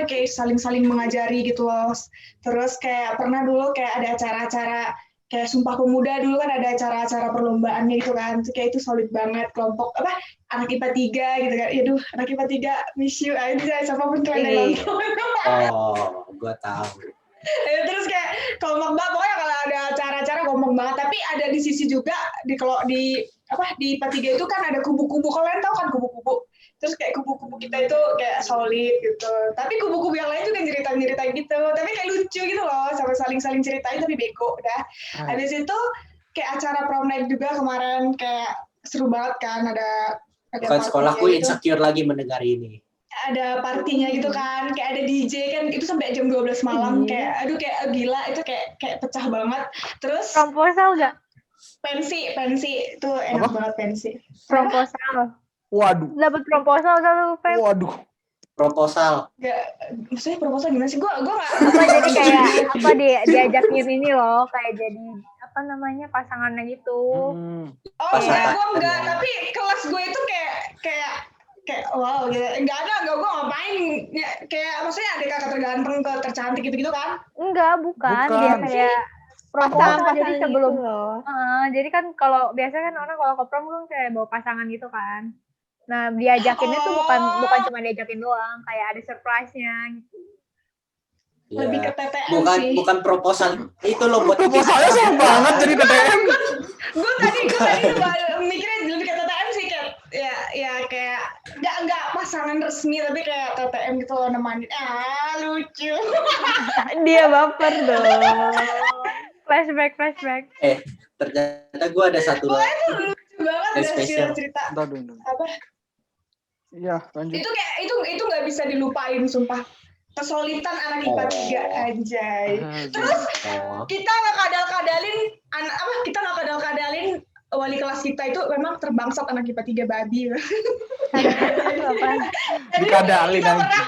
kayak saling-saling mengajari gitu loh. Terus kayak pernah dulu kayak ada acara-acara kayak Sumpah Pemuda dulu kan ada acara-acara perlombaannya gitu kan, kayak itu solid banget. Kelompok apa anak IPA 3 gitu kan, aduh anak IPA 3 miss you aja, siapapun kalian yang nonton. Oh, gue tahu. Terus kayak kompak banget, pokoknya kalau ada acara-acara kompak banget. Tapi ada di sisi juga kalau di IPA 3 itu kan ada kubu-kubu, kalian tahu kan kubu-kubu. Terus kayak kubu-kubu kita itu kayak solid gitu. Tapi kubu-kubu yang lain juga nyeritain gitu. Tapi kayak lucu gitu loh, sampai saling ceritain tapi bego udah. Habis itu kayak acara prom night juga kemarin, kayak seru banget kan, ada Bukan sekolahku gitu. insecure lagi mendengar ini. Ada partinya gitu kan, kayak ada DJ kan, itu sampai jam 12 malam, kayak aduh kayak gila, itu kayak pecah banget. Terus Proposal nggak? pensi itu enak banget pensi. Proposal. Waduh. Dapat proposal satu, Feb. Waduh. Proposal. Maksudnya proposal gimana sih? Gue nggak. Apa jadi kayak diajakin ini loh, kayak jadi apa namanya pasangannya gitu. Oh iya, gue enggak. Tapi kelas gue itu kayak wow gitu. Enggak gue ngapain? Ya, kayak maksudnya ada kakak terganteng, tercantik gitu kan? Enggak, bukan. Dia kayak proposal jadi sebelum jadi kan kalau biasanya kan orang kalau ke prom kan kayak bawa pasangan gitu kan. Nah, diajakinnya tuh bukan cuma diajakin doang, kayak ada surprise-nya gitu. Ya. Lebih ke TTM sih. Bukan proposal. Itu loh buat proposalnya sama banget jadi TTM. Gue tadi mikirnya lebih ke TTM sih, kayak ya kayak enggak pasangan resmi tapi kayak TTM gitu loh, nemanin. Lucu. Dia baper dong. Flashback. Ternyata gue ada satu lagi. Lucu banget ada spesial cerita. Apa? Iya, lanjut. Itu nggak bisa dilupain, sumpah. Kesulitan anak IPA 3 anjay. Terus kita nggak kadal-kadalin wali kelas kita itu memang terbangsat anak IPA 3 babi. Dikadalin aja.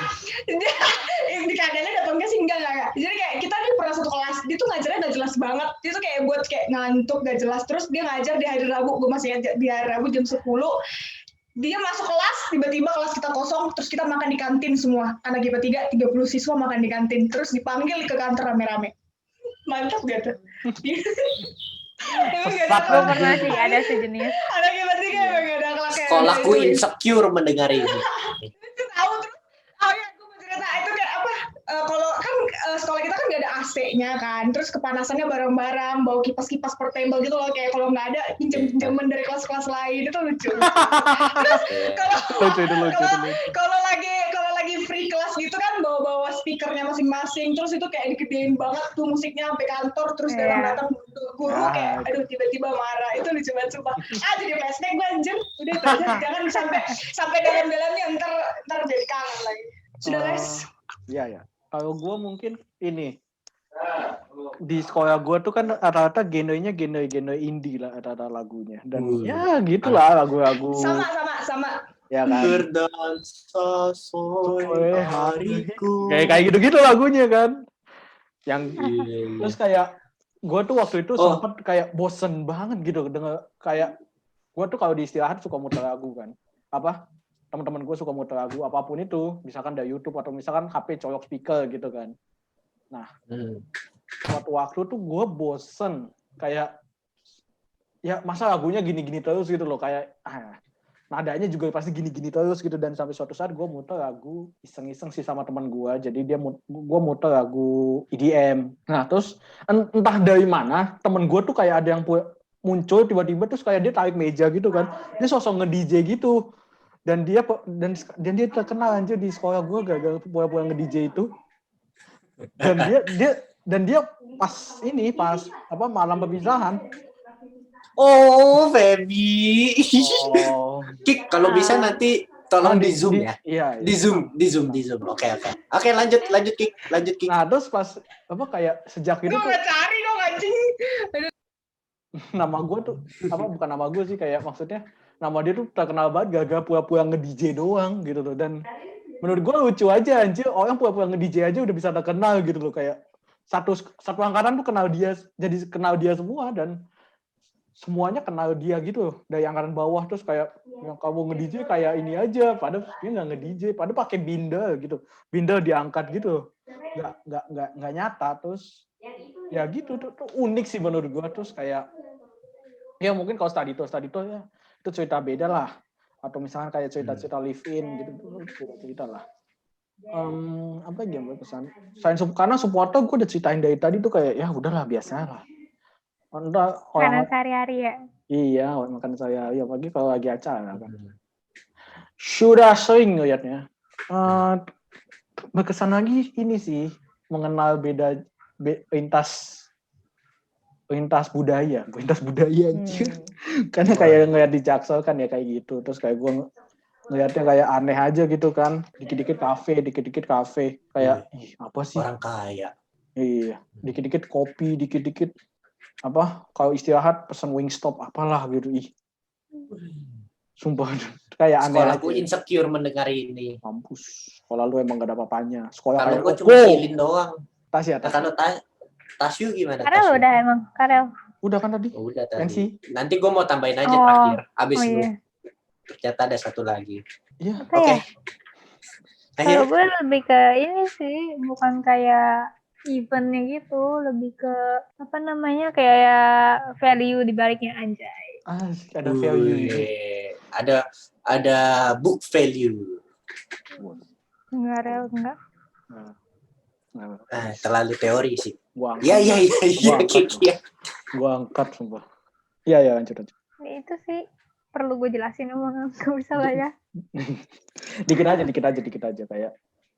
Dikadalin apa enggak sih, enggak. Jadi kayak kita nih pernah satu kelas, dia tuh ngajarnya nggak jelas banget. Dia tuh kayak buat kayak ngantuk nggak jelas. Terus dia ngajar di hari Rabu, gue masih ingat di hari Rabu jam 10. Dia masuk kelas, tiba-tiba kelas kita kosong, terus kita makan di kantin semua. Anak IPA 3, 30 siswa makan di kantin. Terus dipanggil ke kantor rame-rame. Mantap gak tuh? Gue pernah sih ada sejenis. Anak IPA 3 emang gak ada kelak. Sekolahku insecure mendengar ini. Tahu terus, gue mau cerita, itu kayak apa, kalau kan sekolah kita kan gak ada AC-nya kan, terus kepanasannya bareng-bareng, bawa kipas-kipas portable gitu loh, kayak kalau nggak ada pinjam-pinjaman dari kelas-kelas lain, itu lucu. Terus kalau lagi free kelas gitu kan, bawa speakernya masing-masing, terus itu kayak digedein banget tuh musiknya sampai kantor, terus datang guru kayak aduh tiba-tiba marah, itu lucu banget sumpah. Jadi flashback gue anjir, udah itu aja, jangan sampai dalam-dalamnya ntar jadi kangen lagi. Sudah guys. Iya. Kalau gue mungkin ini di sekolah gue tuh kan rata-rata genrenya genre indie lah rata-rata lagunya dan ya gitulah lagu-lagu sama ya kan berdansa sore hariku kayak gitu lagunya kan yang terus kayak gue tuh waktu itu sempet kayak bosen banget gitu denger kayak gue tuh kalau di istirahat suka muter lagu kan teman-teman gue suka muter lagu apapun itu, misalkan dari YouTube atau misalkan HP colok speaker gitu kan. Nah, suatu waktu tuh gue bosen kayak ya masa lagunya gini-gini terus gitu loh kayak nadanya juga pasti gini-gini terus gitu dan sampai suatu saat gue muter lagu iseng-iseng sih sama teman gue, jadi gue muter lagu EDM. Nah terus entah dari mana temen gue tuh kayak ada yang muncul tiba-tiba terus kayak dia tarik meja gitu kan, dia sosok nge-DJ gitu. Dan dia terkenal anjir di sekolah gue gara-gara pura-pura nge-DJ itu. Dan dia pas malam perpisahan. Oh, Feby. Kik, kalau bisa nanti tolong di Zoom ya. Iya. Di Zoom. Oke. Oke, lanjut Kik. Nah, terus pas kayak sejak itu tuh cari dong anjing. Nama gue tuh bukan nama gue sih, kayak maksudnya nama dia tuh terkenal banget gara-gara pura-pura nge-DJ doang gitu loh. Dan menurut gue lucu aja anjir, orang pura-pura nge-DJ aja udah bisa terkenal gitu loh, kayak satu angkatan tuh kenal dia semua dan semuanya kenal dia gitu loh, dari angkatan bawah. Terus kayak yang kamu nge-DJ kayak ini aja, padahal dia nggak nge-DJ, padahal pakai binder gitu, binder diangkat gitu, nggak nyata. Terus ya gitu tuh unik sih menurut gua. Terus kayak ya mungkin kalau study tour ya itu cerita beda lah, atau misalkan kayak cerita live in gitu cerita lah. Apa yang berkesan karena supporter gue udah ceritain dari tadi tuh kayak ya udahlah biasa lah. Karena sehari-hari ya. Iya, makan saya ya pagi kalau lagi acara kan. Sudah sering ngeliatnya. Berkesan lagi ini sih mengenal beda lintas budaya anjir. Karena kayak ngeliat di Jaksel kan ya kayak gitu. Terus kayak gue ngeliatnya kayak aneh aja gitu kan. Dikit-dikit kafe. Kayak apa sih? Orang kaya. Iya, dikit-dikit kopi, dikit-dikit apa kalau istirahat pesen Wingstop apalah gitu sumpah kayak aneh sekolah aja. Gue insecure mendengar ini. Mampus, sekolah lu emang gak ada apa-apanya. Sekolah kalau gue kayak cuma silin doang. Tas ya. Nah, kalau Tasyu gimana? Karel udah emang Karel. Udah kan tadi? Udah tadi. Pensi. Nanti gue mau tambahin aja terakhir. Abis lu. Iya. Ternyata ada satu lagi. Iya. Oke. Akhirnya Kalau gue lebih ke ini sih, bukan kayak eventnya gitu, lebih ke apa namanya kayak value di baliknya anjay. Ada value. Ada book value. Enggak. Terlalu teori sih. Iya. Gua angkat sumpah. Iya lanjut. Itu sih perlu gue jelasin emang nggak bisa lah ya. dikit aja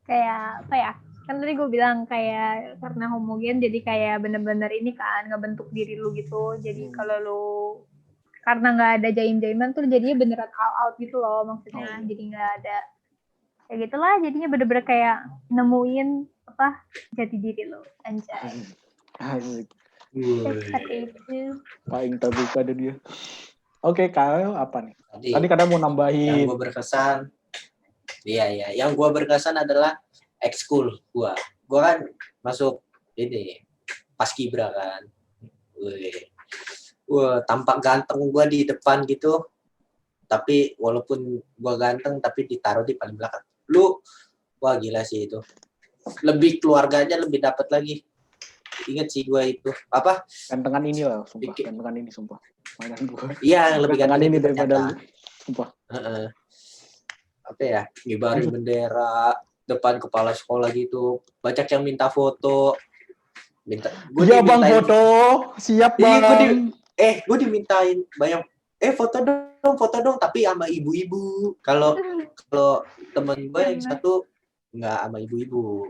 kayak apa ya? Kan tadi gue bilang kayak karena homogen jadi kayak bener-bener ini kan ngebentuk diri lu gitu. Jadi kalau lu karena nggak ada jaim-jaiman tuh jadinya beneran all out gitu loh maksudnya. Jadi nggak ada kayak gitulah jadinya bener-bener kayak nemuin apa jati diri lo anjay. Asik. Itu. Paling terbuka ada dia. Oke, Karel apa nih? Tadi kadang mau nambahin. Yang gue berkesan. Iya. Yang gue berkesan adalah ekskul gue. Gue kan masuk ini paskibra kan. Tampak ganteng gue di depan gitu. Tapi walaupun gue ganteng tapi ditaruh di paling belakang. Wah gila sih itu. Lebih keluarganya lebih dapat lagi. Ingat sih gue itu apa? Gantengan ini lah, sumpah. Gantengan ini sumpah. Mainan gue. Iya, lebih gantengan ini daripada sumpah. Apa ya? Ngibarin bendera depan kepala sekolah gitu. Banyak yang minta foto. Iya bang foto. Siap bang. Gue dimintain banyak. Foto dong. Tapi sama ibu-ibu. Kalau temen gue yang satu nggak sama ibu-ibu.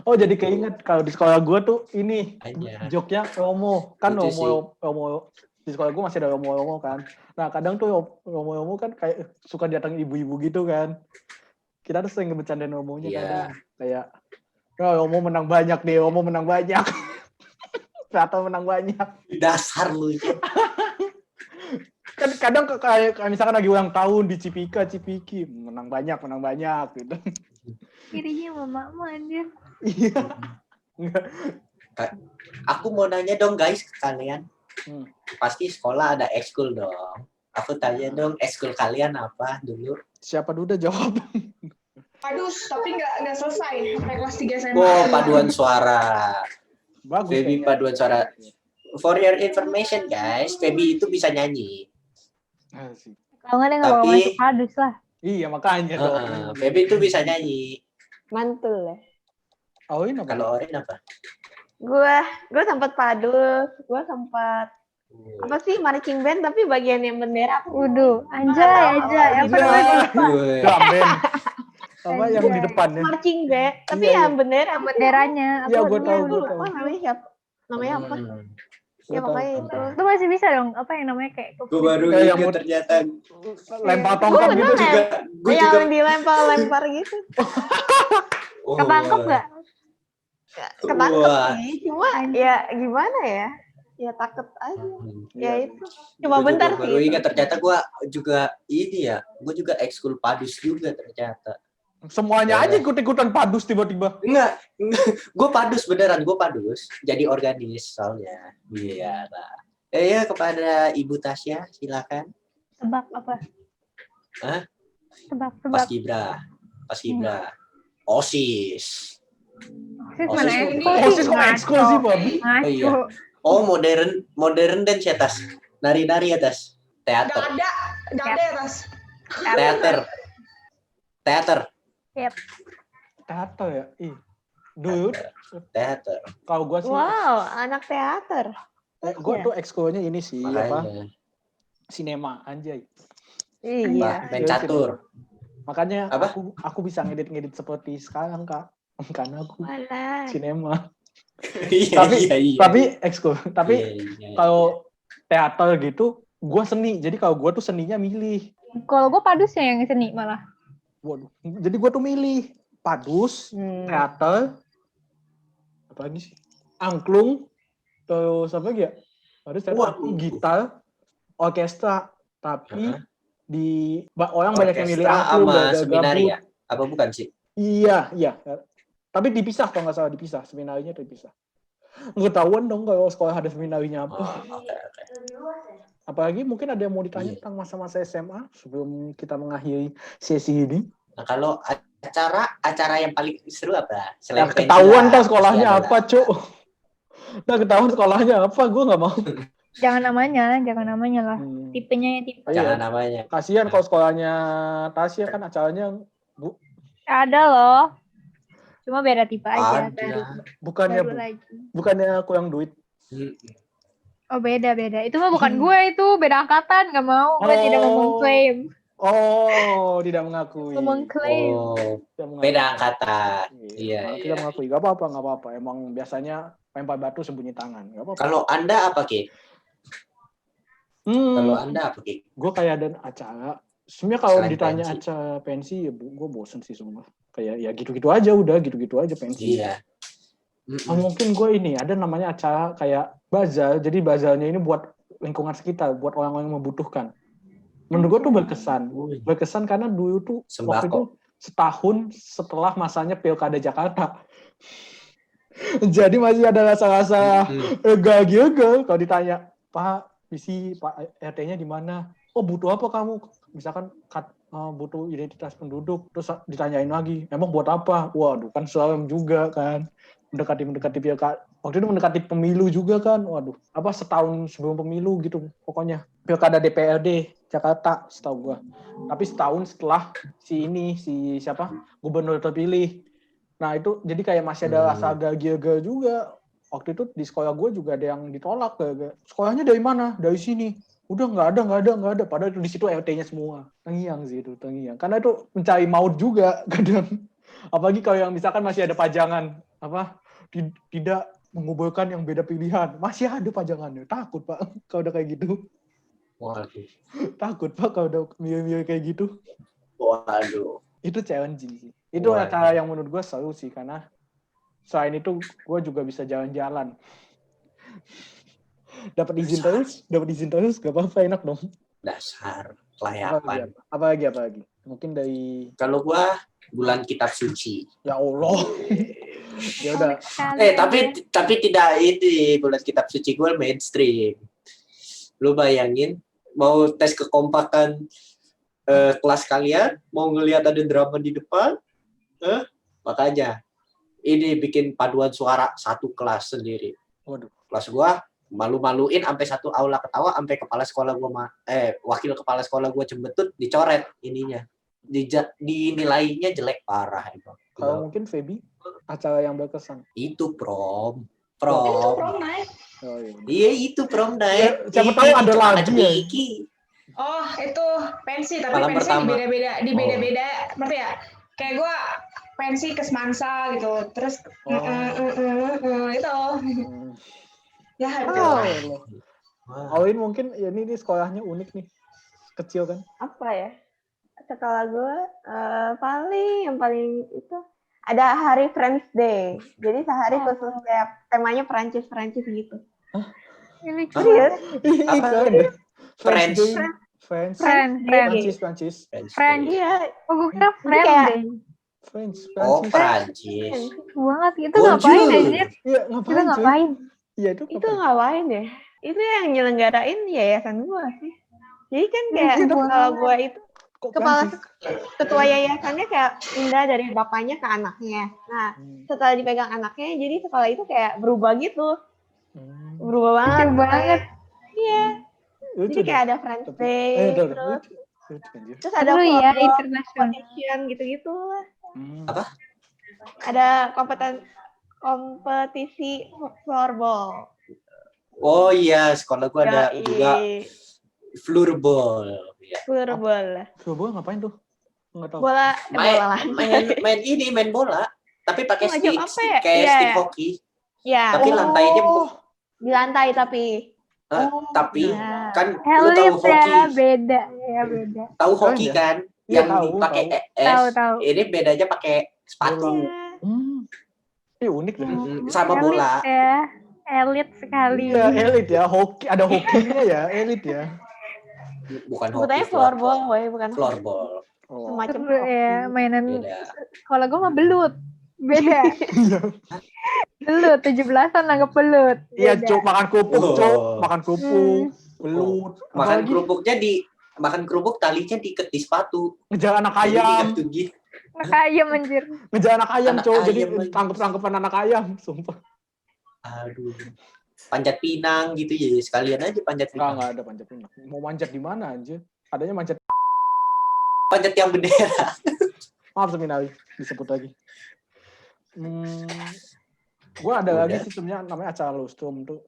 Oh jadi keinget kalau di sekolah gue tuh ini joknya Romo kan Romo di sekolah gue masih ada Romo kan. Nah kadang tuh Romo kan kayak suka datang ibu-ibu gitu kan. Kita tuh sering bercandain Romonya kadang kayak Romo menang banyak deh, Romo menang banyak. Ternyata menang banyak. Dasar lu itu. Kan kadang kayak misalkan lagi ulang tahun di Cipiki menang banyak gitu. Kirinya mamamu anjir. Iya. Aku mau nanya dong guys ke kalian. Pasti sekolah ada ekskul dong. Aku tanya dong ekskul kalian apa dulu? Siapa dulu jawab? Padus, tapi nggak selesai sampai kelas 3 SMA. Paduan suara. Bagus. Feby paduan suara. For your information guys, Feby itu bisa nyanyi. Kalau nggak nggak bawa masuk padus lah. Iya makanya dong. Feby itu bisa nyanyi. Mantul ya. Orin apa? Kalau Orin apa? Gue sempat padus, gue sempat apa sih marching band tapi bagian yang bendera. Waduh, anjay. Apa namanya? Drum band. Apa yang di depannya? Marching band, tapi yang benderanya. Iya, gue tahu. Apa namanya apa? Ya pokoknya itu. Itu masih bisa dong, apa yang namanya kayak gue baru ingat ternyata lempar tongkat gitu juga. Yang dilempar gitu. Ketangkep nggak? Ketangkep sih, cuma ya gimana ya? Ya takut aja. Ya itu. Cuma bentar sih. Baru ingat ternyata gue juga ini ya. Gue juga ekskul padus juga ternyata. Semuanya aja ikut-ikutan padus tiba-tiba. Enggak. Gue padus beneran. Gue padus. Jadi organis soalnya. Iya lah. Ya kepada Ibu Tasya silakan. Tebak apa? Hah? Tebak. Paskibra. OSIS. OSIS OSIS mana ini- ekskul OSIS kok ekskul sih, Babi? Oh, iya. Ngaco. Oh, modern dance ya, Tas. Nari-nari ya, Tas. Gak Teater. ada ya, Tas. Teater. Teater ya? Ih. Dude, Teater. kalau gue sih, Wow, anak teater. gue tuh ekskulnya ini sih, Makanya. sinema, anjay. Iya. Main catur. Makanya Apa? aku bisa ngedit seperti sekarang, Kak. Karena aku Walah. sinema. Iya. Tapi ekskul. Tapi Iya. kalau teater gitu, gue seni. Jadi kalau gue tuh seninya milih. Kalau gue padusnya yang seni malah. Waduh. Jadi gue tuh milih padus, teater, apa lagi sih? Angklung, terus apa lagi ya? Harus Waduh. gitar, orkestra. Tapi orang banyak yang milih Orkestra angklung, sama gak seminari gabut. ya? Apa bukan sih? Iya. Tapi dipisah kalau nggak salah dipisah, seminarinya dipisah. Nggak tahuan dong kalau sekolah ada seminarinya apa. Oke. Apalagi mungkin ada yang mau ditanya tentang masa-masa SMA sebelum kita mengakhiri sesi ini. Nah, kalau acara yang paling seru apa? Ya, pensi ketahuan lah, kan sekolahnya pasti apa, Cuk. Nah, ketahuan sekolahnya apa, gue nggak mau. Jangan namanya lah. Tipenya ya tipe. Jangan namanya. Kasihan kalau sekolahnya Tasya kan acaranya Ada loh. Cuma beda tipe aja. Ada. Baru lagi. bukannya aku yang duit. Oh beda. Itu mah bukan gue itu. Beda angkatan. Gak mau. Gue tidak mau mengklaim. Oh, tidak mengakui. Mengklaim. Oh, Tidak mengakui. beda angkatan. Iya. Tidak mengakui. Gak apa-apa. Emang biasanya lempar batu sembunyi tangan. Gak apa-apa. Kalau Anda apa, Ki? Kalau Anda apa, Ki? Gue kayak ada acara. Sebenarnya kalau Selain ditanya pensi. acara pensi, ya gue bosen sih semua. Kayak ya gitu-gitu aja udah, gitu-gitu aja pensi. Iya. Mungkin gue ini ada namanya acara kayak bazar. Jadi bazarnya ini buat lingkungan sekitar, buat orang-orang yang membutuhkan. Menurut gue tuh berkesan karena dulu tuh waktu itu Sembako. setahun setelah masanya Pilkada Jakarta. Jadi masih ada rasa-rasa ega-ega kalau ditanya, Pak, visi Pak RT-nya di mana? Oh, butuh apa kamu? Misalkan butuh identitas penduduk, terus ditanyain lagi, emang buat apa? Waduh, kan serem juga kan. Mendekati Pilkada. Waktu itu mendekati pemilu juga kan. Waduh, apa setahun sebelum pemilu gitu. Pokoknya Pilkada DPRD Jakarta setahu gua. Tapi setahun setelah si siapa? Gubernur terpilih. Nah, itu jadi kayak masih ada rasa agak-agak juga. Waktu itu di sekolah gue juga ada yang ditolak. Sekolahnya dari mana? Dari sini. Udah nggak ada. Padahal itu di situ RT-nya semua. Terngiang sih itu, terngiang. Karena itu mencari maut juga kadang. Apalagi kalau yang misalkan masih ada pajangan tidak mengumpulkan yang beda pilihan. Masih ada pajangannya. Takut, Pak, kalau udah kayak gitu. Waduh. Takut, Pak, kalau udah milih-milih kayak gitu. Waduh. Itu challenging sih. Itu acara yang menurut gue seru sih, karena selain itu gue juga bisa jalan-jalan. Dapat izin terus, gak apa-apa, enak dong. Dasar kelayapan. Apa lagi? Mungkin dari Kalau gua bulan kitab suci. ya Allah. Ya udah. Tapi tidak ini bulan kitab suci gue mainstream. Lu bayangin mau tes kekompakan kelas kalian, mau ngelihat ada drama di depan, makanya ini bikin paduan suara satu kelas sendiri. Waduh. Kelas gua malu-maluin sampai satu aula ketawa, sampai kepala sekolah gua wakil kepala sekolah gua cembetut dicoret ininya. Dinilainya jelek parah itu. Kalau mungkin Feby acara yang berkesan. Itu prom. Itu prom night. Oh, iya. Iya itu prom night. Siapa tahu ada lagi ya. Oh itu pensi, tapi Malam pensi pertama. di beda-beda, ngerti ya? Kayak gue pensi ke Semansa gitu, terus itu. Ya Oh. Awin mungkin ya ini sekolahnya unik nih, kecil kan? Apa ya? Sekolah gue yang paling itu ada hari Friends Day. Jadi sehari khusus kayak temanya Perancis gitu. Ini Serius? French. Prancis. Iya. Oh, gue kira friend kayak- deh. French. Oh Prancis. Banget. Itu Bonjour. ngapain anjir? Iya, Itu ngapain? ngapain? Iya, itu Itu ngapain ya? Itu yang nyelenggarain yayasan gue sih. Jadi kan kayak Iya, kalau gue itu Kok kepala ganti? ketua yayasannya kayak pindah dari bapaknya ke anaknya. Nah, setelah dipegang anaknya, jadi sekolah itu kayak berubah gitu. Berubah banget. Lucu banget. Iya. Lucu Jadi kayak deh. ada Friends Tapi Day, lucu, terus lucu anjir. ada Seru ya, floorball internasional. competition gitu-gitu. Apa? Ada kompetisi floorball. Oh iya, sekolah gua ada juga floorball. Ya. Floorball. Floorball ngapain tuh? Nggak tahu. Bola lah. Main bola, tapi pakai Macam stick, apa stick ya? kayak Iya, stick iya. hoki. Ya, Tapi lantainya di lantai tapi. tapi Iya. kan lu tahu Elit hoki. ya, beda. Ya, beda. Tahu hoki Iya. kan? Iya, Yang tahu, pakai tahu. Tahu, es. tahu. Ini bedanya pakai sepatu. Iya. Unik deh. Sama Elit bola. ya. Elit sekali. Iya, elit ya. Hoki, ada hokinya ya, elit ya. Bukan hoki, Sebutannya floorball, woy, bukan floorball. Oh. semacam Seru ya, mainan. Beda. Kalau gue mah belut. Beda. Belut, 17-an anggap belut. Iya, Beda. Cuk, makan kerupuk, Oh. Cuk. Makan kerupuk, belut. Makan Apalagi kerupuknya makan kerupuk talinya diikat di sepatu. ngejar anak Jadi ayam. digantung gitu. Anak ayam anjir. Ngejar anak ayam, Anak Cuk. Jadi ayam lagi. tangkep-tangkepan anak ayam, sumpah. Aduh. Panjat pinang gitu ya, sekalian aja panjat pinang. Enggak ada panjat pinang. Mau manjat di mana anjir? Adanya manjat. Panjat yang bendera. Maaf Seminawi, disebut lagi. Gua ada Udah. lagi sih sebenarnya namanya acara Lustrum tuh.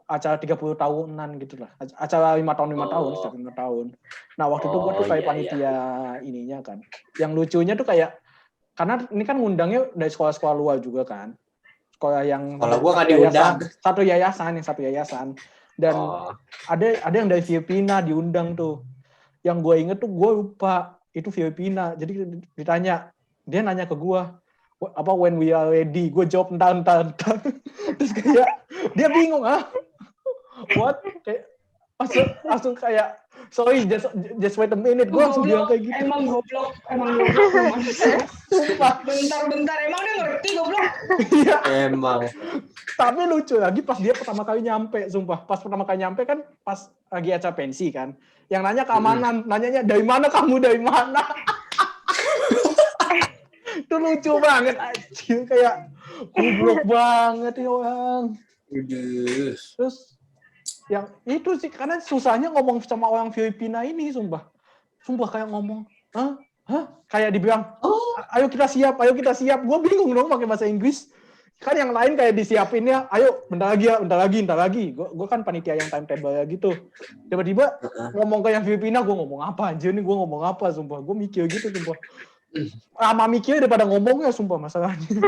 Acara 30 tahunan gitu lah. Acara 5 tahun 5 tahun, setiap 5 tahun. Nah, waktu itu gua tuh kayak iya, panitia ininya kan. Yang lucunya tuh kayak karena ini kan ngundangnya dari sekolah-sekolah luar juga kan. Sekolah yang Kalau gua nggak satu diundang. satu yayasan. Dan Oh. ada yang dari Filipina diundang tuh. Yang gue inget tuh gue lupa itu Filipina. Jadi ditanya, dia nanya ke gue apa when we are ready. Gue jawab entar. Terus kayak dia bingung what kayak langsung kayak sorry just wait a minute. Gue langsung bilang kayak gitu. Emang goblok. Sumpah. Bentar, emang dia ngerti goblok. Iya. Emang. Tapi lucu lagi pas dia pertama kali nyampe, sumpah. Pas pertama kali nyampe kan pas lagi acara pensi kan. Yang nanya keamanan, nanyanya dari mana kamu, dari mana? Itu lucu banget, anjir. Kayak goblok banget ya orang. Terus yang itu sih, karena susahnya ngomong sama orang Filipina ini, sumpah. Sumpah kayak ngomong, kayak dibilang, ayo kita siap. Gue bingung dong pakai bahasa Inggris. Kan yang lain kayak disiapinnya, ayo bentar lagi. Gue kan panitia yang timetable ya gitu. Tiba-tiba ngomong ke yang Filipina, gue ngomong apa anjir nih, sumpah. Gue mikir gitu, sumpah. Lama mikirnya daripada ngomongnya, sumpah masalahnya.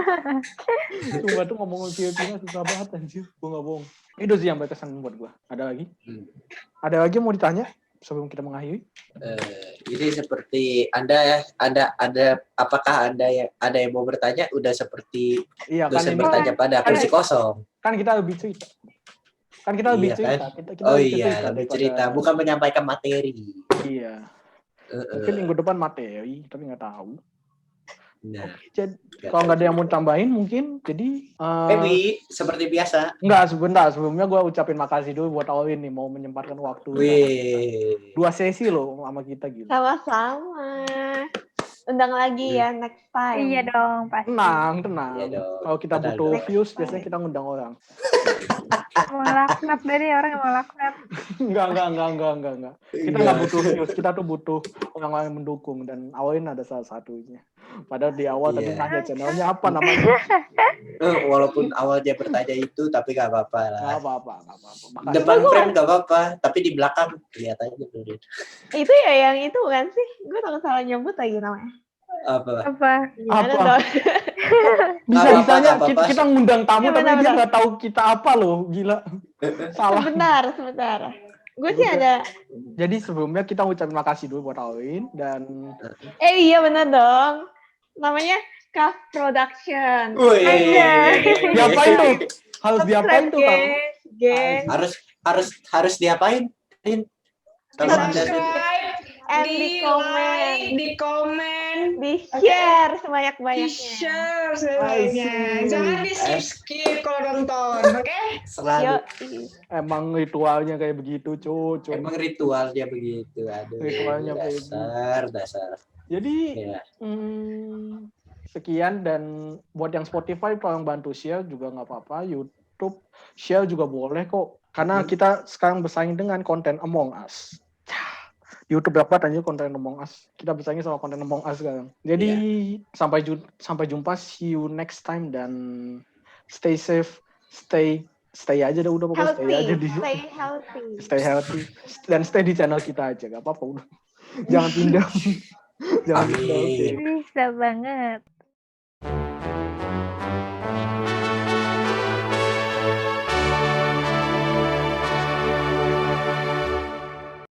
Sumpah tuh ngomong Filipina susah banget anjir, gue gak bohong. Itu sih yang berkesan buat gue. Ada lagi? Ada lagi yang mau ditanya sebelum kita mengakhiri? Ini seperti Anda apakah Anda ada yang mau bertanya? Udah seperti dosen bertanya pada kursi kosong. Kan kita lebih cerita. Kita lebih cerita, bukan menyampaikan materi. Iya. Mungkin minggu depan materi, tapi nggak tahu. Nah, jadi kalau nggak ada yang mau tambahin mungkin jadi Wi, seperti biasa. Enggak, sebentar sebelumnya gue ucapin makasih dulu buat Alwin nih mau menyempatkan waktu. Wih. 2 sesi loh sama kita gitu. Sama-sama. Undang lagi ya next time. Iya dong, pasti. Tenang. Iya dong. Kalau kita butuh views biasanya kita ngundang orang. Mau laknat dari orang yang mau laknat. Enggak. Kita nggak butuh views, kita tuh butuh orang-orang yang mendukung dan Alwin ada salah satunya. Padahal di awal tadi nanya channelnya apa namanya. Walaupun awalnya bertanya itu, tapi nggak apa-apa lah. Nggak apa-apa. Depan frame nggak apa-apa, tapi di belakang lihat aja dulu. Itu ya yang itu kan sih? Gue takut salah nyebut lagi namanya. Apa? Gimana dong? Bisa-bisanya apa-apa. kita ngundang tamu Ya, tapi dia nggak tahu kita apa loh, gila. Salah. Sebentar. Gue sih ada. Jadi sebelumnya kita ucapin makasih dulu buat Alwin dan Iya benar dong. Namanya Caf Production. diapain tuh? Harus diapain tuh, Kang? Geng. Harus diapain? Kalau Anda Subscribe, And di comment. like, di komen. komen, Di-share sebanyak-banyaknya. di-share semuanya. Jangan di-skip kalau nonton, oke? Selalu. Emang ritualnya kayak begitu, cuy. Emang ritualnya begitu. Aduh, Ritualnya dasar. Jadi Ya. sekian, dan buat yang Spotify tolong bantu share juga nggak apa-apa. YouTube share juga boleh kok. Karena kita sekarang bersaing dengan konten Among Us. YouTube dapat aja konten Among Us. Kita bersaing sama konten Among Us sekarang. Jadi sampai jumpa, see you next time, dan stay safe, stay aja dah, udah pokoknya stay aja di stay healthy dan stay di channel kita aja, gak apa-apa udah. Jangan pindah. Jangan pindah. Oke. Bisa banget.